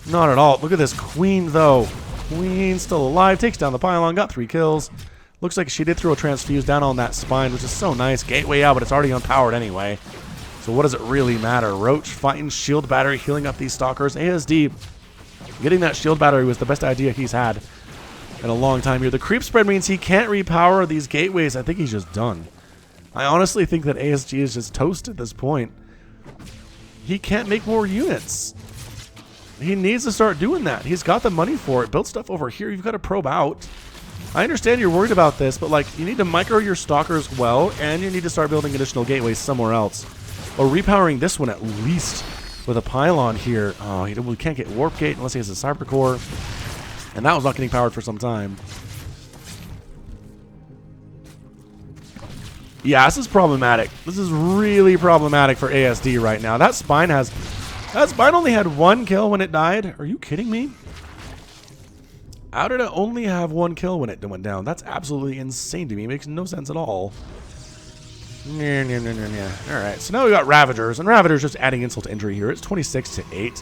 Not at all. Look at this Queen, though. Queen still alive, takes down the pylon, got 3 kills. Looks like she did throw a transfuse down on that spine, which is so nice. Gateway out, but it's already unpowered anyway. So what does it really matter? Roach fighting shield battery, healing up these Stalkers. ASD getting that shield battery was the best idea he's had in a long time here. The creep spread means he can't repower these gateways. I think he's just done. I honestly think that ASG is just toast at this point. He can't make more units. He needs to start doing that. He's got the money for it. Build stuff over here. You've got to probe out. I understand you're worried about this, but like you need to micro your Stalkers well, and you need to start building additional gateways somewhere else. Or repowering this one at least with a pylon here. Oh, we can't get Warp Gate unless he has a Cyber Core. And that was not getting powered for some time. Yeah, this is problematic. This is really problematic for ASD right now. That spine only had 1 kill when it died. Are you kidding me? How did it only have 1 kill when it went down? That's absolutely insane to me. It makes no sense at all. Alright, so now we got Ravagers, and Ravagers just adding insult to injury here. It's 26 to 8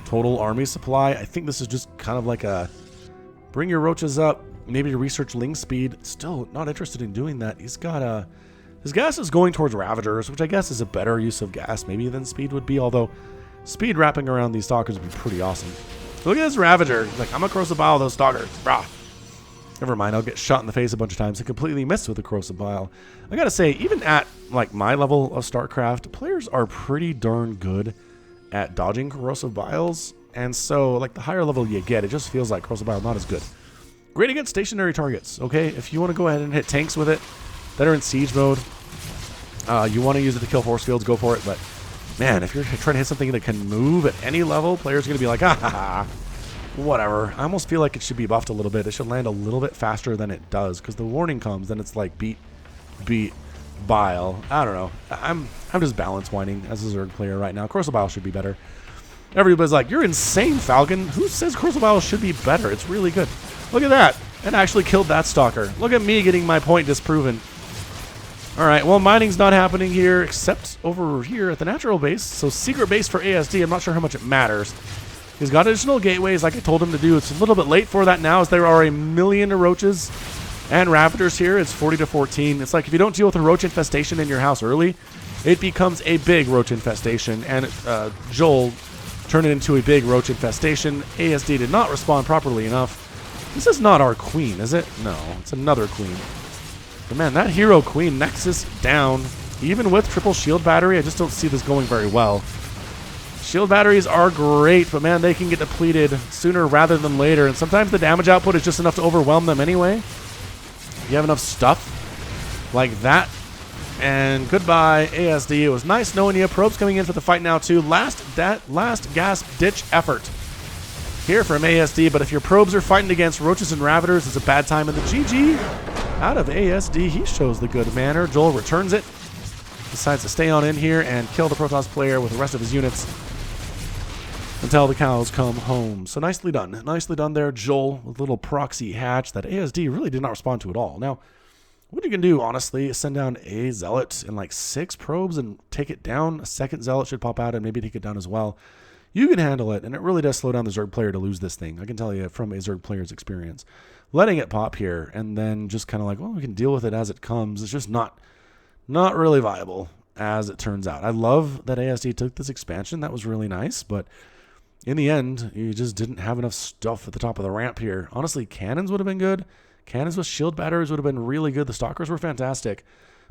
total army supply. I think this is just kind of like a bring your roaches up, maybe to research Ling speed. Still not interested in doing that. He's got his gas is going towards Ravagers, which I guess is a better use of gas maybe than speed would be, although speed wrapping around these Stalkers would be pretty awesome. Look at this Ravager. He's like, I'm gonna corrosive bile those Stalkers. Brah. Never mind, I'll get shot in the face a bunch of times and completely missed with the corrosive bile. I gotta say, even at like my level of StarCraft, players are pretty darn good at dodging corrosive biles. And so, like, the higher level you get, it just feels like corrosive bile not as good. Great against stationary targets, okay? If you want to go ahead and hit tanks with it that are in siege mode, you want to use it to kill force fields, go for it. But, man, if you're trying to hit something that can move at any level, players are going to be like, ah, ha, ha. Whatever. I almost feel like it should be buffed a little bit. It should land a little bit faster than it does, because the warning comes, then it's like beat, bile. I don't know. I'm just balance whining as a Zerg player right now. Corrosive bile should be better. Everybody's like, you're insane, Falcon. Who says corrosive bile should be better? It's really good. Look at that. And actually killed that Stalker. Look at me getting my point disproven. Alright, well, mining's not happening here, except over here at the natural base. So secret base for ASD, I'm not sure how much it matters. He's got additional gateways like I told him to do. It's a little bit late for that now, as there are a million roaches and Ravagers here. It's 40 to 14. It's like if you don't deal with a roach infestation in your house early, it becomes a big roach infestation. And Joel turned it into a big roach infestation. ASD did not respond properly enough. This is not our queen, is it? No, it's another queen. But man, that hero queen, Nexus down. Even with triple shield battery, I just don't see this going very well. Shield batteries are great, but man, they can get depleted sooner rather than later. And sometimes the damage output is just enough to overwhelm them anyway. You have enough stuff like that. And goodbye, ASD. It was nice knowing you. Probes coming in for the fight now, too. Last gasp ditch effort here from ASD. But if your probes are fighting against roaches and Ravagers, it's a bad time. And the GG out of ASD. He shows the good manner. Joel returns it. Decides to stay on in here and kill the Protoss player with the rest of his units until the cows come home. So nicely done. Nicely done there, Joel, with a little proxy hatch that ASD really did not respond to at all. Now, what you can do, honestly, is send down a Zealot and like 6 probes and take it down. A second Zealot should pop out and maybe take it down as well. You can handle it, and it really does slow down the Zerg player to lose this thing. I can tell you from a Zerg player's experience. Letting it pop here and then just kind of like, well, we can deal with it as it comes. It's just not really viable, as it turns out. I love that ASD took this expansion. That was really nice, but in the end, you just didn't have enough stuff at the top of the ramp here. Honestly, cannons would have been good. Cannons with shield batteries would have been really good. The stalkers were fantastic.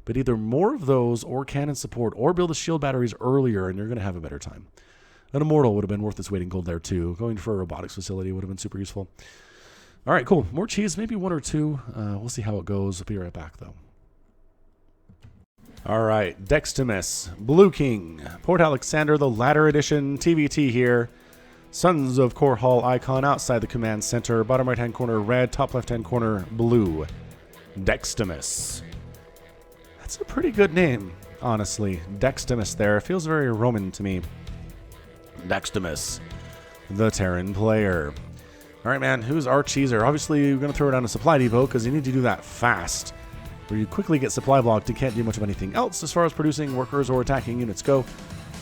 But either more of those or cannon support or build the shield batteries earlier and you're going to have a better time. An immortal would have been worth its weight in gold there too. Going for a robotics facility would have been super useful. All right, cool. More cheese, maybe 1 or 2. We'll see how it goes. I'll be right back though. All right, Dextimus, Blue King, Port Alexander, the Ladder Edition, TVT here. Sons of Core Hall icon outside the command center. Bottom right-hand corner, red. Top left-hand corner, blue. Dextimus. That's a pretty good name, honestly. Dextimus there. It feels very Roman to me. Dextimus, the Terran player. All right, man, who's our cheeser? Obviously, you're going to throw it down a supply depot because you need to do that fast. Where you quickly get supply blocked and can't do much of anything else as far as producing workers or attacking units go.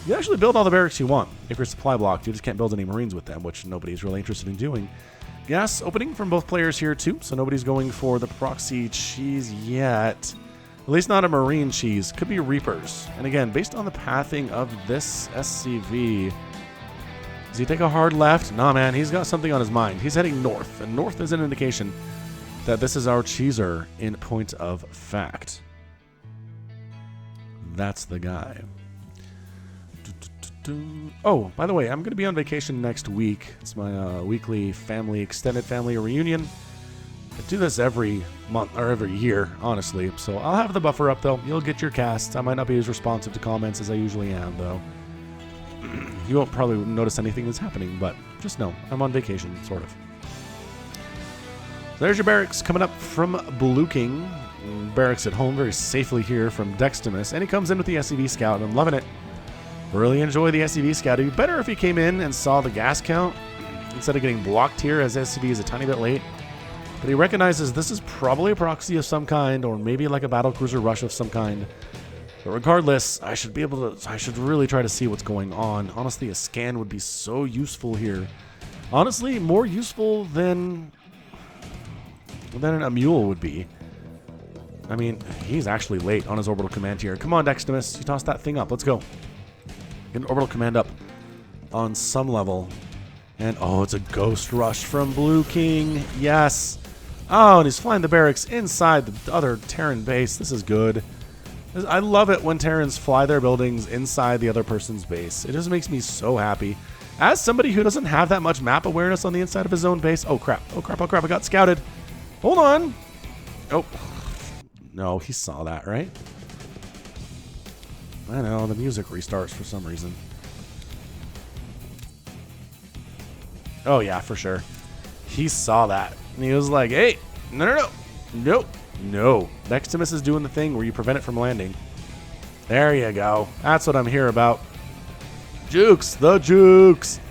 You actually build all the barracks you want. If you're supply blocked, you just can't build any Marines with them, which nobody's really interested in doing. Gas opening from both players here too, so nobody's going for the proxy cheese yet. At least not a Marine cheese. Could be Reapers. And again, based on the pathing of this SCV, does he take a hard left? Nah, man, he's got something on his mind. He's heading north, and north is an indication that this is our cheeser in point of fact. That's the guy. Oh, by the way, I'm going to be on vacation next week. It's my weekly extended family reunion. I do this every month or every year, honestly. So I'll have the buffer up, though. You'll get your casts. I might not be as responsive to comments as I usually am, though. You won't probably notice anything that's happening, but just know I'm on vacation, sort of. So there's your barracks coming up from Blue King. Barracks at home very safely here from Dextimus. And he comes in with the SCV Scout, and I'm loving it. Really enjoy the SCV Scout. It'd be better if he came in and saw the gas count instead of getting blocked here, as SCV is a tiny bit late. But he recognizes this is probably a proxy of some kind, or maybe like a battlecruiser rush of some kind. But regardless, I should really try to see what's going on. Honestly, a scan would be so useful here. Honestly, more useful than a mule would be. I mean, he's actually late on his orbital command here. Come on, Dextimus. You toss that thing up. Let's go. Get an orbital command up on some level. And, oh, it's a ghost rush from Blue King. Yes. Oh, and he's flying the barracks inside the other Terran base. This is good. I love it when Terrans fly their buildings inside the other person's base. It just makes me so happy. As somebody who doesn't have that much map awareness on the inside of his own base. Oh, crap. Oh, crap. Oh, crap. I got scouted. Hold on. Oh. No, he saw that, right? I know, the music restarts for some reason. Oh, yeah, for sure. He saw that. And he was like, hey, no. Nope. No. Dextimus is doing the thing where you prevent it from landing. There you go. That's what I'm here about. Jukes. The Jukes.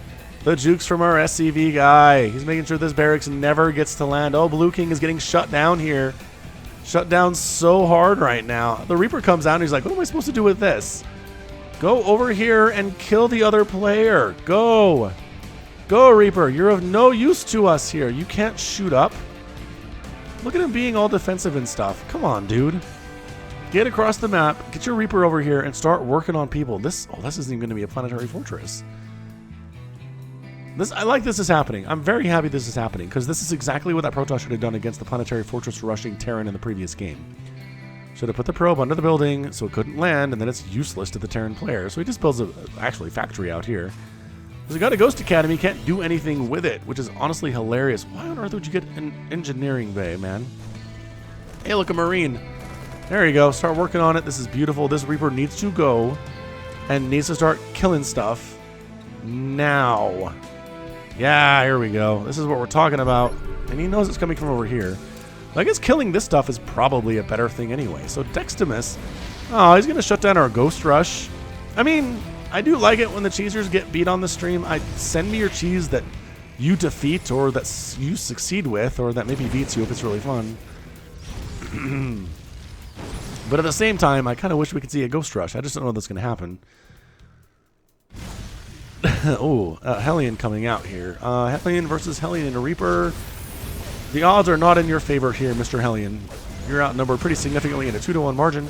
The Jukes from our SCV guy. He's making sure this barracks never gets to land. Oh, Blue King is getting shut down here. Shut down so hard right now. The Reaper comes out and he's like, what am I supposed to do with this? Go over here and kill the other player. Go. Go, Reaper. You're of no use to us here. You can't shoot up. Look at him being all defensive and stuff. Come on, dude. Get across the map. Get your Reaper over here and start working on people. This isn't even going to be a planetary fortress. I like this is happening. I'm very happy this is happening because this is exactly what that Protoss should have done against the planetary fortress rushing Terran in the previous game. Should have put the probe under the building so it couldn't land, and then it's useless to the Terran player. So he just builds a actually factory out here. Because he got a Ghost Academy, can't do anything with it, which is honestly hilarious. Why on earth would you get an engineering bay, man? Hey, look, a Marine. There you go. Start working on it. This is beautiful. This Reaper needs to go and needs to start killing stuff now. Yeah, here we go. This is what we're talking about. And he knows it's coming from over here. I guess killing this stuff is probably a better thing anyway. So Dextimus, oh, he's going to shut down our Ghost Rush. I mean, I do like it when the cheesers get beat on the stream. Send me your cheese that you defeat or that you succeed with or that maybe beats you if it's really fun. But at the same time, I kind of wish we could see a Ghost Rush. I just don't know that's going to happen. Oh, Hellion coming out here. Hellion versus Hellion and a Reaper. The odds are not in your favor here, Mr. Hellion. You're outnumbered pretty significantly in a 2-to-1 margin.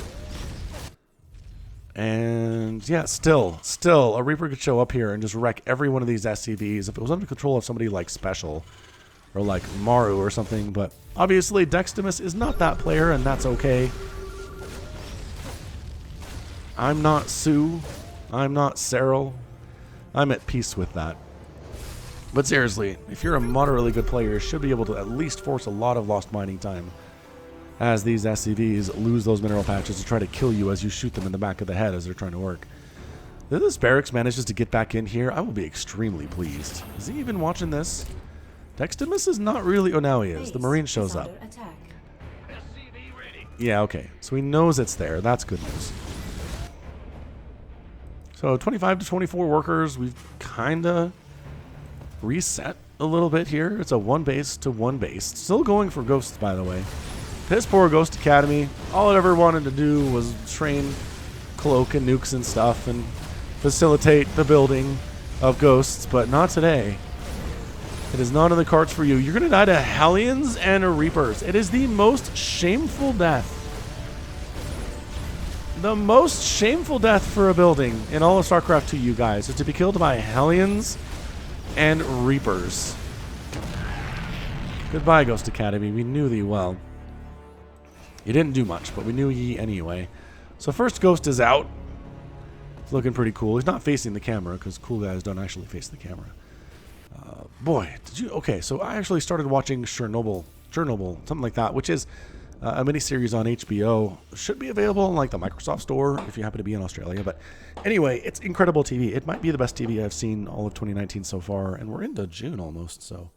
And times. Yeah, still, a Reaper could show up here and just wreck every one of these SCVs if it was under control of somebody like Special or like Maru or something. But obviously, Dextimus is not that player, and that's okay. I'm not Sue. I'm not Cyril. I'm at peace with that. But seriously, if you're a moderately good player, you should be able to at least force a lot of lost mining time as these SCVs lose those mineral patches to try to kill you as you shoot them in the back of the head as they're trying to work. If this barracks manages to get back in here, I will be extremely pleased. Is he even watching this? Dextimus is not really... Oh, now he is. The Marine shows up. Yeah, okay. So he knows it's there. That's good news. So 25 to 24 workers. We've kind of reset a little bit here. It's a 1 base to 1 base. Still going for ghosts, by the way. Piss poor Ghost Academy. All it ever wanted to do was train Cloak and nukes and stuff and facilitate the building of ghosts, but not today. It is not in the cards for you. You're going to die to Hellions and Reapers. It is the most shameful death. The most shameful death for a building in all of StarCraft 2, you guys, is to be killed by Hellions and Reapers. Goodbye, Ghost Academy. We knew thee well. You didn't do much, but we knew ye anyway. So first ghost is out. It's looking pretty cool. He's not facing the camera because cool guys don't actually face the camera. Boy, did you... Okay, so I actually started watching Chernobyl, something like that, which is a miniseries on HBO. Should be available in like the Microsoft Store if you happen to be in Australia. But anyway, it's incredible TV. It might be the best TV I've seen all of 2019 so far, and we're into June almost, so...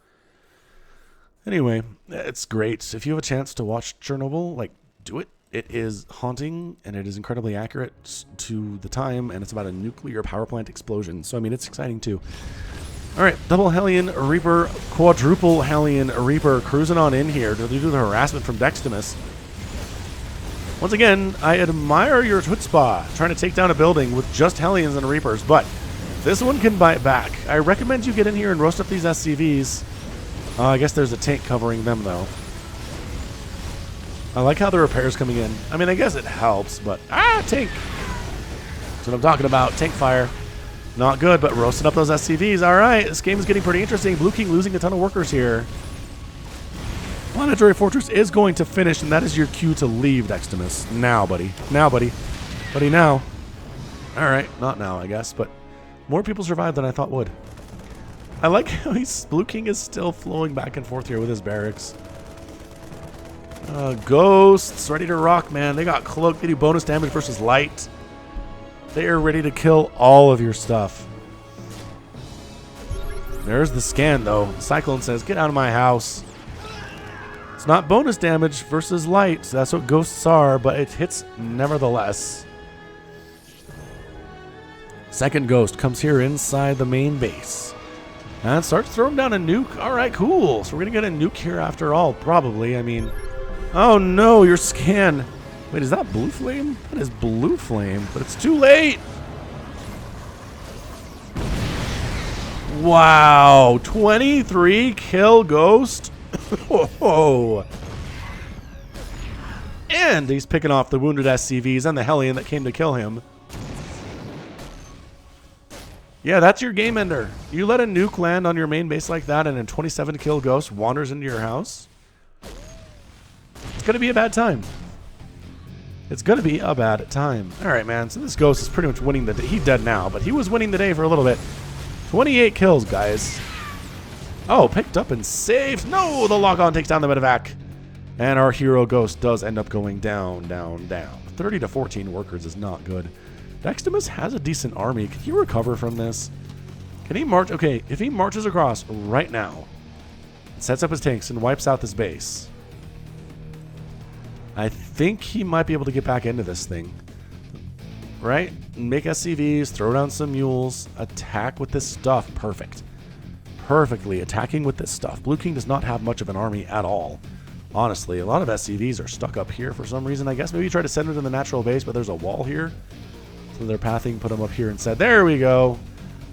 Anyway, it's great. If you have a chance to watch Chernobyl, like, do it. It is haunting, and it is incredibly accurate to the time, and it's about a nuclear power plant explosion. So, I mean, it's exciting, too. All right, double Hellion Reaper, quadruple Hellion Reaper cruising on in here to do the harassment from Dextimus. Once again, I admire your chutzpah, trying to take down a building with just Hellions and Reapers, but this one can bite back. I recommend you get in here and roast up these SCVs. I guess there's a tank covering them, though. I like how the repair's coming in. I mean, I guess it helps, but... Ah, tank! That's what I'm talking about. Tank fire. Not good, but roasting up those SCVs. All right, this game is getting pretty interesting. Blue King losing a ton of workers here. Planetary Fortress is going to finish, and that is your cue to leave, Dextimus. Now, buddy. Now, buddy. Buddy, now. All right, not now, I guess, but more people survived than I thought would. I like how Blue King is still flowing back and forth here with his barracks. Ghosts, ready to rock, man. They got Cloak. They do bonus damage versus light. They are ready to kill all of your stuff. There's the scan, though. Cyclone says, get out of my house. It's not bonus damage versus light. That's what ghosts are, but it hits nevertheless. Second ghost comes here inside the main base. And starts throwing down a nuke. All right, cool. So we're going to get a nuke here after all, probably. I mean, oh no, your scan. Wait, is that blue flame? That is blue flame, but it's too late. Wow, 23 kill ghost. Whoa. And he's picking off the wounded SCVs and the Hellion that came to kill him. Yeah, that's your game ender. You let a nuke land on your main base like that and a 27 kill ghost wanders into your house. It's going to be a bad time. It's going to be a bad time. All right, man. So this ghost is pretty much winning the day. He's dead now, but he was winning the day for a little bit. 28 kills, guys. Oh, picked up and saved. No, the lock-on takes down the medevac. And our hero ghost does end up going down, down, down. 30 to 14 workers is not good. Dextimus has a decent army. Can he recover from this? Can he march? Okay, if he marches across right now, sets up his tanks and wipes out this base, I think he might be able to get back into this thing. Right? Make SCVs, throw down some mules, attack with this stuff. Perfect. Perfectly attacking with this stuff. Blue King does not have much of an army at all. Honestly, a lot of SCVs are stuck up here for some reason. I guess maybe try to send them to the natural base, but there's a wall here. So they're pathing, put them up here instead. There we go.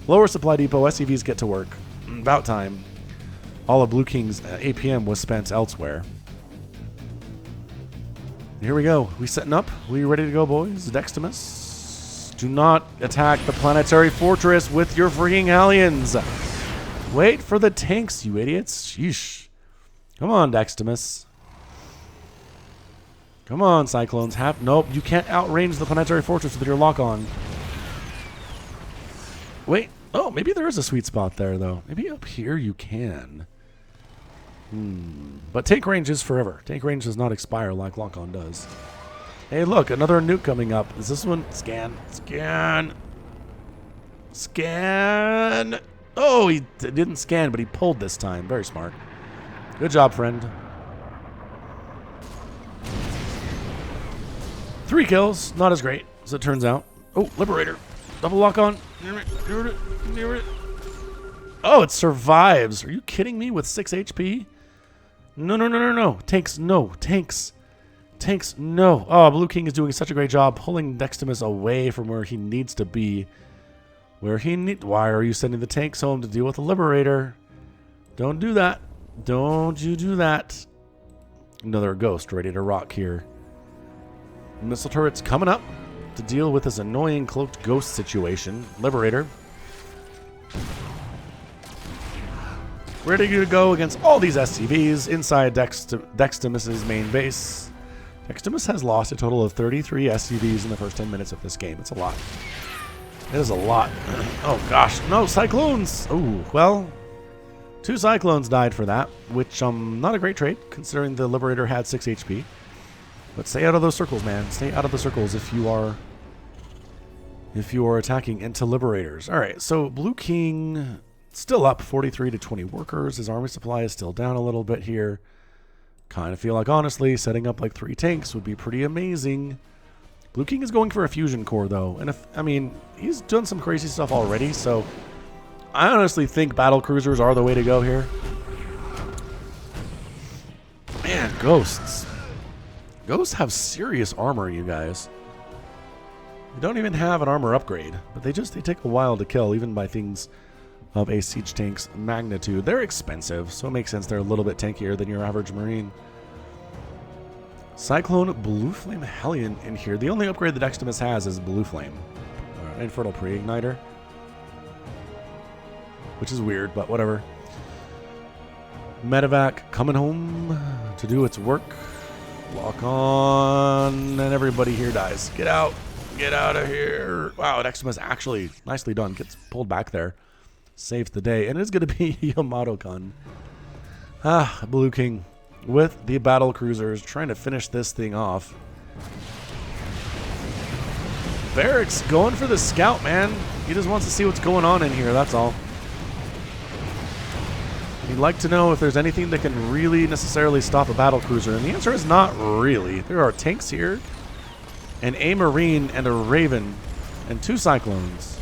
Lower supply depot. SCVs get to work. About time. All of Blue King's APM was spent elsewhere. Here we go. We setting up. We ready to go, boys? Dextimus. Do not attack the planetary fortress with your freaking Hellions. Wait for the tanks, you idiots. Sheesh. Come on, Deximus. Come on, Cyclones. Nope, you can't outrange the planetary fortress with your lock-on. Wait. Oh, maybe there is a sweet spot there, though. Maybe up here you can. But tank range is forever. Tank range does not expire like lock-on does. Hey, look, another nuke coming up. Is this one? Scan. Scan. Scan. Oh, he didn't scan, but he pulled this time. Very smart. Good job, friend. 3 kills. Not as great, as it turns out. Oh, Liberator. Double lock on. Near it. Oh, it survives. Are you kidding me with 6 HP? No. Tanks, no. Tanks, no. Oh, Blue King is doing such a great job pulling Deximus away from where he needs to be. Why are you sending the tanks home to deal with the Liberator? Don't do that. Don't you do that. Another ghost ready to rock here. Missile turrets coming up to deal with this annoying cloaked ghost situation. Liberator. Ready to go against all these SCVs inside Deximus's main base. Deximus has lost a total of 33 SCVs in the first 10 minutes of this game. It's a lot. It is a lot. Oh gosh, no, Cyclones! Oh, well, 2 Cyclones died for that, which, not a great trade, considering the Liberator had 6 HP. But stay out of those circles, man. Stay out of the circles if you are attacking into Liberators. Alright, so Blue King still up 43 to 20 workers. His army supply is still down a little bit here. Kind of feel like, honestly, setting up like 3 tanks would be pretty amazing. Blue King is going for a fusion core, though. And I mean, he's done some crazy stuff already, so I honestly think battle cruisers are the way to go here. Man, ghosts. Ghosts have serious armor, you guys. They don't even have an armor upgrade, but they take a while to kill, even by things of a siege tank's magnitude. They're expensive, so it makes sense they're a little bit tankier than your average Marine. Cyclone Blue Flame Hellion in here. The only upgrade that Deximus has is Blue Flame. Infernal Pre-Igniter. Which is weird, but whatever. Medevac coming home to do its work. Lock on, and everybody here dies. Get out. Get out of here. Wow, Deximus actually, nicely done. Gets pulled back there. Saves the day. And it's going to be Yamato-kun. Blue King with the battle cruisers trying to finish this thing off. Barracks going for the scout, man. He just wants to see what's going on in here, that's all. He'd like to know if there's anything that can really necessarily stop a battle cruiser, and the answer is not really. There are tanks here, and a Marine and a Raven, and 2 Cyclones.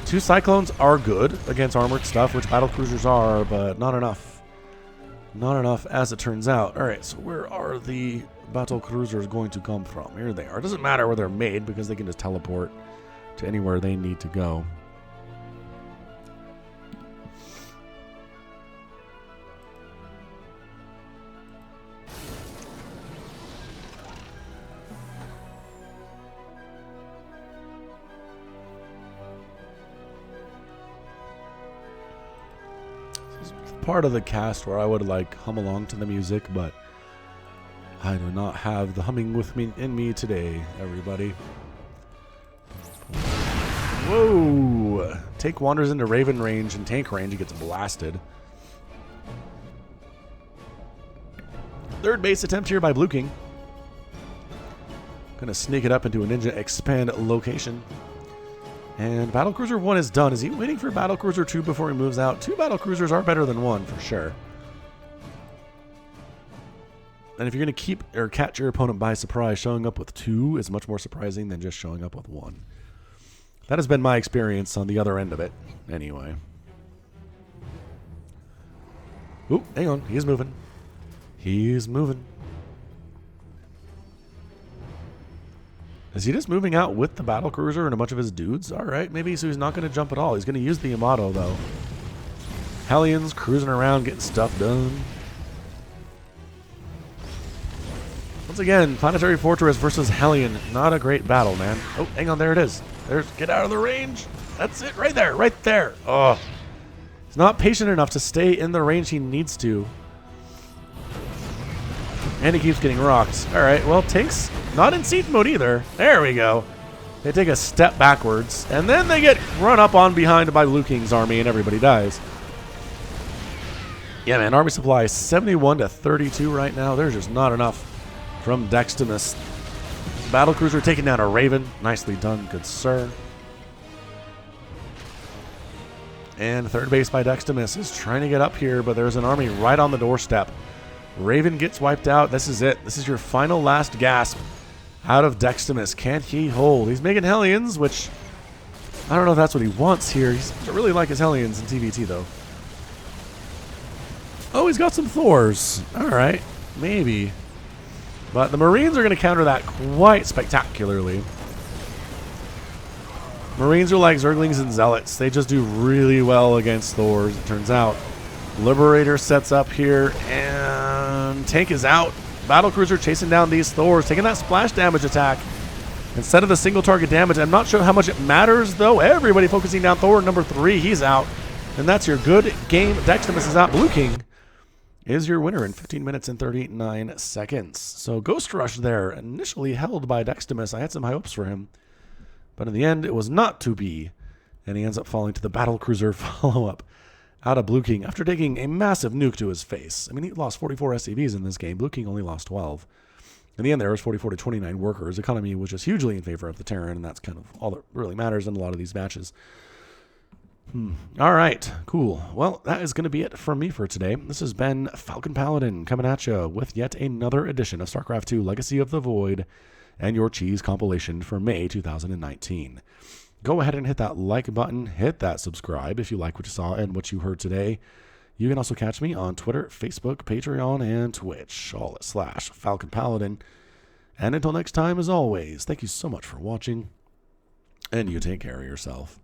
2 Cyclones are good against armored stuff, which battle cruisers are, but not enough. Not enough, as it turns out. Alright, so where are the battle cruisers going to come from? Here they are. It doesn't matter where they're made, because they can just teleport to anywhere they need to go. Part of the cast where I would like hum along to the music, but I do not have the humming with me in me today, everybody. Whoa! Tank wanders into Raven range and tank range, he gets blasted. Third base attempt here by Blue King. Gonna sneak it up into a Ninja Expand location. And Battlecruiser 1 is done. Is he waiting for Battlecruiser 2 before he moves out? 2 Battlecruisers are better than 1, for sure. And if you're going to keep or catch your opponent by surprise, showing up with 2 is much more surprising than just showing up with 1. That has been my experience on the other end of it, anyway. Ooh, hang on. He's moving. He's moving. Is he just moving out with the battlecruiser and a bunch of his dudes? Alright, maybe so he's not going to jump at all. He's going to use the Yamato, though. Hellions cruising around getting stuff done. Once again, Planetary Fortress versus Hellion. Not a great battle, man. Oh, hang on, there it is. Get out of the range. That's it, right there, right there. Oh, he's not patient enough to stay in the range he needs to. And he keeps getting rocked. All right, well, Tank's not in siege mode either. There we go. They take a step backwards, and then they get run up on behind by Blue King's army, and everybody dies. Yeah, man, army supply is 71 to 32 right now. There's just not enough from Dextimus. Battlecruiser taking down a Raven. Nicely done, good sir. And third base by Dextimus is trying to get up here, but there's an army right on the doorstep. Raven gets wiped out. This is it. This is your final last gasp out of Dextimus. Can't he hold? He's making Hellions, which I don't know if that's what he wants here. He's really like his Hellions in TVT, though. Oh, he's got some Thors. All right, maybe. But the Marines are going to counter that quite spectacularly. Marines are like Zerglings and Zealots. They just do really well against Thors, it turns out. Liberator sets up here, and Tank is out. Battlecruiser chasing down these Thors, taking that splash damage attack instead of the single target damage. I'm not sure how much it matters, though. Everybody focusing down Thor number 3. He's out. And that's your good game. Dextimus is out. Blue King is your winner in 15 minutes and 39 seconds. So Ghost Rush there, initially held by Dextimus. I had some high hopes for him, but in the end, it was not to be. And he ends up falling to the Battlecruiser follow-up out of Blue King after taking a massive nuke to his face. I mean, he lost 44 SCVs in this game. Blue King only lost 12. In the end, there was 44 to 29 workers. Economy was just hugely in favor of the Terran, and that's kind of all that really matters in a lot of these matches. All right, cool. Well, that is going to be it from me for today. This has been Falcon Paladin coming at you with yet another edition of StarCraft 2 Legacy of the Void and your cheese compilation for May 2019. Go ahead and hit that like button, hit that subscribe if you like what you saw and what you heard today. You can also catch me on Twitter, Facebook, Patreon, and Twitch, all at /Falcon Paladin. And until next time, as always, thank you so much for watching, and you take care of yourself.